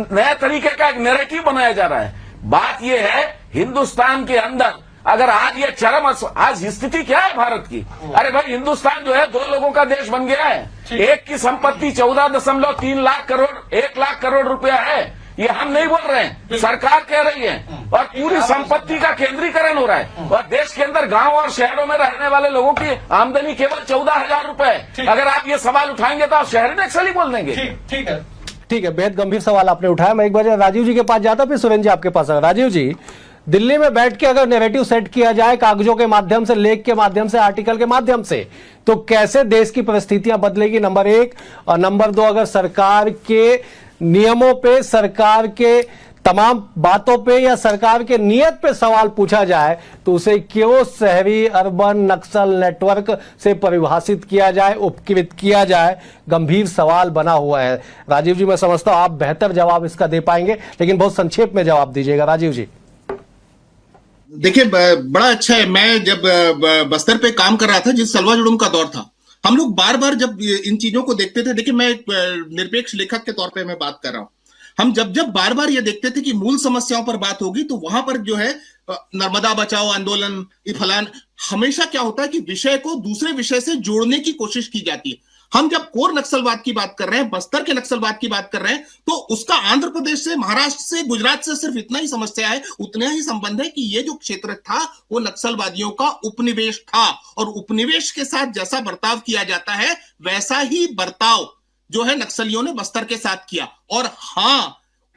नया तरीके का एक नैरेटिव बनाया जा रहा है, बात ये है हिंदुस्तान के अंदर अगर आज ये चरम, आज स्थिति क्या है भारत की? अरे भाई, हिंदुस्तान जो है 2 लोगों का देश बन गया है। एक की संपत्ति 14.3 लाख करोड़, 1 लाख करोड़ रुपया है। ये हम नहीं बोल रहे हैं, सरकार कह रही है। और पूरी संपत्ति का केंद्रीकरण हो रहा है और देश के अंदर गांव और शहरों में रहने वाले लोगों की आमदनी केवल 14,000 रुपए। अगर आप ये सवाल उठाएंगे तो आप शहरी नक्सली बोल देंगे। ठीक है, बेहद गंभीर सवाल आपने उठाया। मैं एक बार राजीव जी के पास जाता, फिर सुरेंद्र जी आपके पास। राजीव जी, दिल्ली में बैठ के अगर नैरेटिव सेट किया जाए कागजों के माध्यम से, लेख के माध्यम से, आर्टिकल के माध्यम से, तो कैसे देश की परिस्थितियां बदलेगी, नंबर एक। और नंबर दो, अगर सरकार के नियमों पे, सरकार के तमाम बातों पे या सरकार के नियत पे सवाल पूछा जाए तो उसे क्यों शहरी अर्बन नक्सल नेटवर्क से परिभाषित किया जाए, उपकृत किया जाए? गंभीर सवाल बना हुआ है। राजीव जी, मैं समझता हूं आप बेहतर जवाब इसका दे पाएंगे, लेकिन बहुत संक्षेप में जवाब दीजिएगा। राजीव जी। देखिए, बड़ा अच्छा है। मैं जब बस्तर पे काम कर रहा था, जिस सलवा जुड़ुम का दौर था, हम लोग बार बार जब इन चीजों को देखते थे, देखिए मैं एक निरपेक्ष लेखक के तौर पे मैं बात कर रहा हूं, हम जब बार बार ये देखते थे कि मूल समस्याओं पर बात होगी तो वहां पर जो है नर्मदा बचाओ आंदोलन, फलान, हमेशा क्या होता है कि विषय को दूसरे विषय से जोड़ने की कोशिश की जाती है। हम जब कोर नक्सलवाद की बात कर रहे हैं, बस्तर के नक्सलवाद की बात कर रहे हैं, तो उसका आंध्र प्रदेश से, महाराष्ट्र से, गुजरात से सिर्फ इतना ही समस्या है, उतना ही संबंध है कि ये जो क्षेत्र था वो नक्सलवादियों का उपनिवेश था और उपनिवेश के साथ जैसा बर्ताव किया जाता है वैसा ही बर्ताव जो है नक्सलियों ने बस्तर के साथ किया। और हां,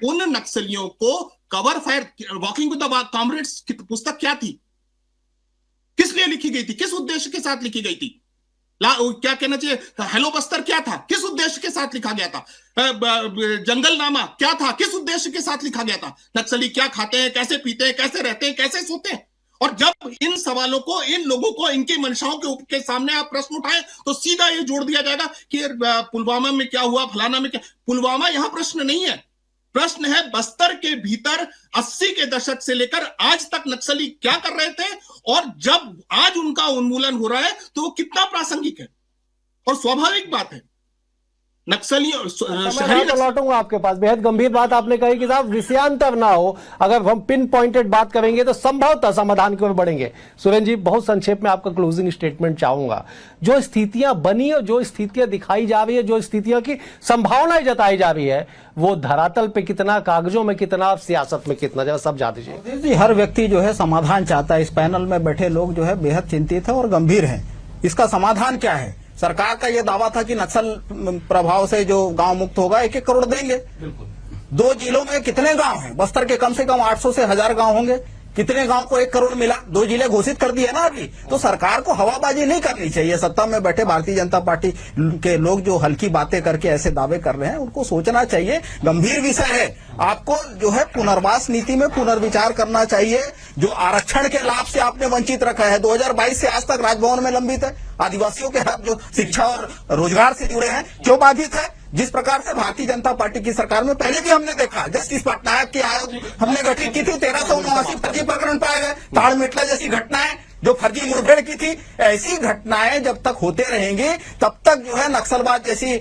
उन नक्सलियों को cover fire, walking with the comrades की पुस्तक क्या थी, किस लिए लिखी गई थी, किस उद्देश्य के साथ लिखी गई थी? क्या कहना चाहिए, हेलो बस्तर क्या था, किस उद्देश्य के साथ लिखा गया था? जंगलनामा क्या था, किस उद्देश्य के साथ लिखा गया था? नक्सली क्या खाते हैं, कैसे पीते हैं, कैसे रहते हैं, कैसे सोते हैं? और जब इन सवालों को, इन लोगों को, इनकी मंशाओं के सामने आप प्रश्न उठाएं तो सीधा ये जोड़ दिया जाएगा कि पुलवामा में क्या हुआ, फलाना में क्या। पुलवामा यहां प्रश्न नहीं है, प्रश्न है बस्तर के भीतर 80 के दशक से लेकर आज तक नक्सली क्या कर रहे थे और जब आज उनका उन्मूलन हो रहा है तो वो कितना प्रासंगिक है। और स्वाभाविक बात है, नक्सलियों लौटूंगा आपके पास। बेहद गंभीर बात आपने कही कि साहब विषयांतर ना हो, अगर हम पिन पॉइंटेड बात करेंगे तो संभवतः समाधान की ओर बढ़ेंगे। सुरेंद्र जी, बहुत संक्षेप में आपका क्लोजिंग स्टेटमेंट चाहूंगा। जो स्थितियां बनी और जो स्थितियां दिखाई जा रही है, जो स्थितियों की संभावनाएं जताई जा रही है, वो धरातल पे कितना, कागजों में कितना, सियासत में कितना, जरा सब जा दीजिए जी। हर व्यक्ति जो है समाधान चाहता है। इस पैनल में बैठे लोग जो है बेहद चिंतित है और गंभीर है। इसका समाधान क्या है? सरकार का यह दावा था कि नक्सल प्रभाव से जो गांव मुक्त होगा 1-1 करोड़ देंगे। 2 जिलों में कितने गांव हैं? बस्तर के कम से कम 800 से 1000 गांव होंगे। कितने गांव को 1 करोड़ मिला? 2 जिले घोषित कर दिए ना अभी। तो सरकार को हवाबाजी नहीं करनी चाहिए। सत्ता में बैठे भारतीय जनता पार्टी के लोग जो हल्की बातें करके ऐसे दावे कर रहे हैं, उनको सोचना चाहिए। गंभीर विषय है। आपको जो है पुनर्वास नीति में पुनर्विचार करना चाहिए। जो आरक्षण के लाभ से आपने वंचित रखा है, 2022 से आज तक राजभवन में लंबित है। आदिवासियों के हक जो शिक्षा और रोजगार से जुड़े हैं, क्यों बाधित है? जिस प्रकार से भारतीय जनता पार्टी की सरकार में पहले भी हमने देखा, जस्टिस पटनायक के आयोग हमने गठित की थी, 1379 फर्जी प्रकरण पाए गए। ताड़ मेटला जैसी घटनाएं जो फर्जी मुठभेड़ की थी, ऐसी घटनाएं जब तक होते रहेंगी तब तक जो है नक्सलवाद जैसी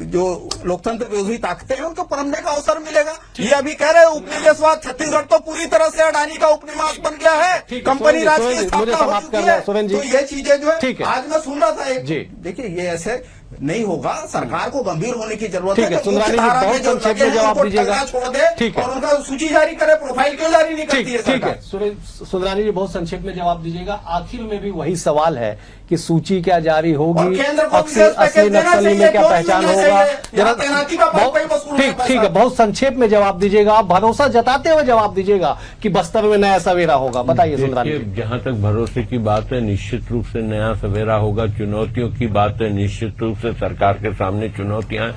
जो लोकतंत्र विरोधी ताकतें हैं उनको पनपने का अवसर मिलेगा। ये अभी कह रहे हैं उपनिवेशवाद, छत्तीसगढ़ तो पूरी तरह से अडानी का उपनिवेश बन गया है, कंपनी राज की स्थापना हो चुकी है। तो ये चीजें जो है, आज मैं सुन रहा था एक, देखिए ये ऐसे नहीं होगा। सरकार को गंभीर होने की जरूरत है। सुंदरानी जी, बहुत संक्षेप में जवाब दीजिएगा। ठीक है, और उनका सूची जारी करे, प्रोफाइल क्यों जारी नहीं करती है? ठीक है सुंदरानी जी, बहुत संक्षेप में जवाब दीजिएगा। आखिर में भी वही सवाल है कि सूची क्या जारी होगी, असली नक्सली में क्या पहचान होगा? ठीक है, बहुत संक्षेप में जवाब दीजिएगा। भरोसा जताते हुए जवाब दीजिएगा कि बस्तर में नया सवेरा होगा। बताइए सुंदरानी जी। जहां तक भरोसे की बात है, निश्चित रूप से नया सवेरा होगा। चुनौतियों की बात है, निश्चित रूप से सरकार के सामने चुनौतियां।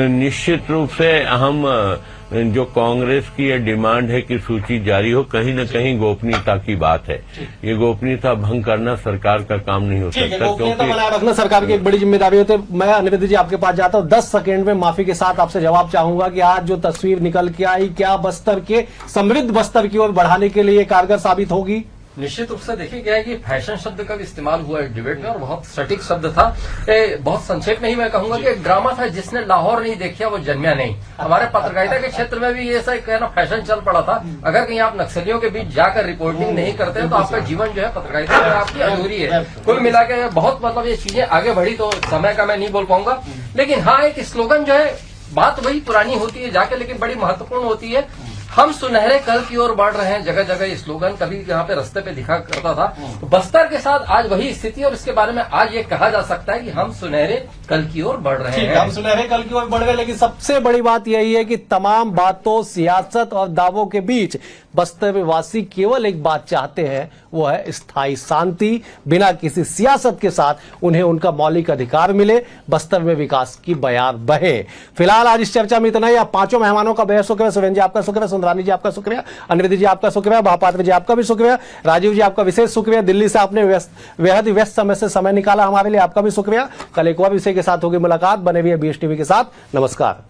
निश्चित रूप से हम जो कांग्रेस की ये डिमांड है कि सूची जारी हो, कहीं न कहीं गोपनीयता की बात है। ये गोपनीयता भंग करना सरकार का काम नहीं हो सकता, क्योंकि बनाए रखना सरकार की एक बड़ी जिम्मेदारी होती है। मैं अनिरुद्ध जी आपके पास जाता हूं, 10 सेकेंड में माफी के साथ आपसे जवाब चाहूंगा कि आज जो तस्वीर निकल के आई, क्या बस्तर के समृद्ध बस्तर की ओर बढ़ाने के लिए कारगर साबित होगी? निश्चित रूप से देखिए क्या है कि फैशन शब्द का भी इस्तेमाल हुआ है डिबेट में और बहुत सटीक शब्द था। बहुत संक्षेप में ही मैं कहूंगा कि एक ड्रामा था, जिसने लाहौर नहीं देखा वो जन्मा नहीं। हमारे पत्रकारिता के क्षेत्र में भी ऐसा कहना फैशन चल पड़ा था। अगर कहीं आप नक्सलियों के बीच जाकर रिपोर्टिंग नहीं करते हैं तो आपका जीवन जो है पत्रकारिता में आपकी अधूरी है। कुल मिला के बहुत मतलब ये चीजें आगे बढ़ी, तो समय का मैं नहीं बोल पाऊंगा। लेकिन हाँ, एक स्लोगन जो है, बात वही पुरानी होती है जाके, लेकिन बड़ी महत्वपूर्ण होती है। हम सुनहरे कल की ओर बढ़ रहे हैं, जगह जगह ये स्लोगन कभी यहाँ पे रास्ते पे दिखा करता था। तो बस्तर के साथ आज वही स्थिति, और इसके बारे में आज ये कहा जा सकता है कि हम सुनहरे कल की ओर बढ़ रहे हैं। हम सुनहरे कल की ओर बढ़ रहे हैं, लेकिन सबसे बड़ी बात यही है कि तमाम बातों, सियासत और दावों के बीच बस्तर में वासी केवल एक बात चाहते हैं, वो है स्थायी शांति। बिना किसी सियासत के साथ उन्हें उनका मौलिक अधिकार मिले, बस्तर में विकास की बयार बहे। फिलहाल आज इस चर्चा में इतना ही। आप पांचों मेहमानों का बेहद शुक्रिया। सुरेंद्र जी आपका शुक्रिया, सुंदरानी जी आपका शुक्रिया, अनिरुद्ध जी आपका शुक्रिया, महापात्र जी आपका भी शुक्रिया, राजीव जी आपका विशेष शुक्रिया। दिल्ली से आपने बेहद व्यस्त समय से समय निकाला हमारे लिए, आपका भी शुक्रिया। कल एक और विषय के साथ होगी मुलाकात। बने हुए BSTV के साथ। नमस्कार।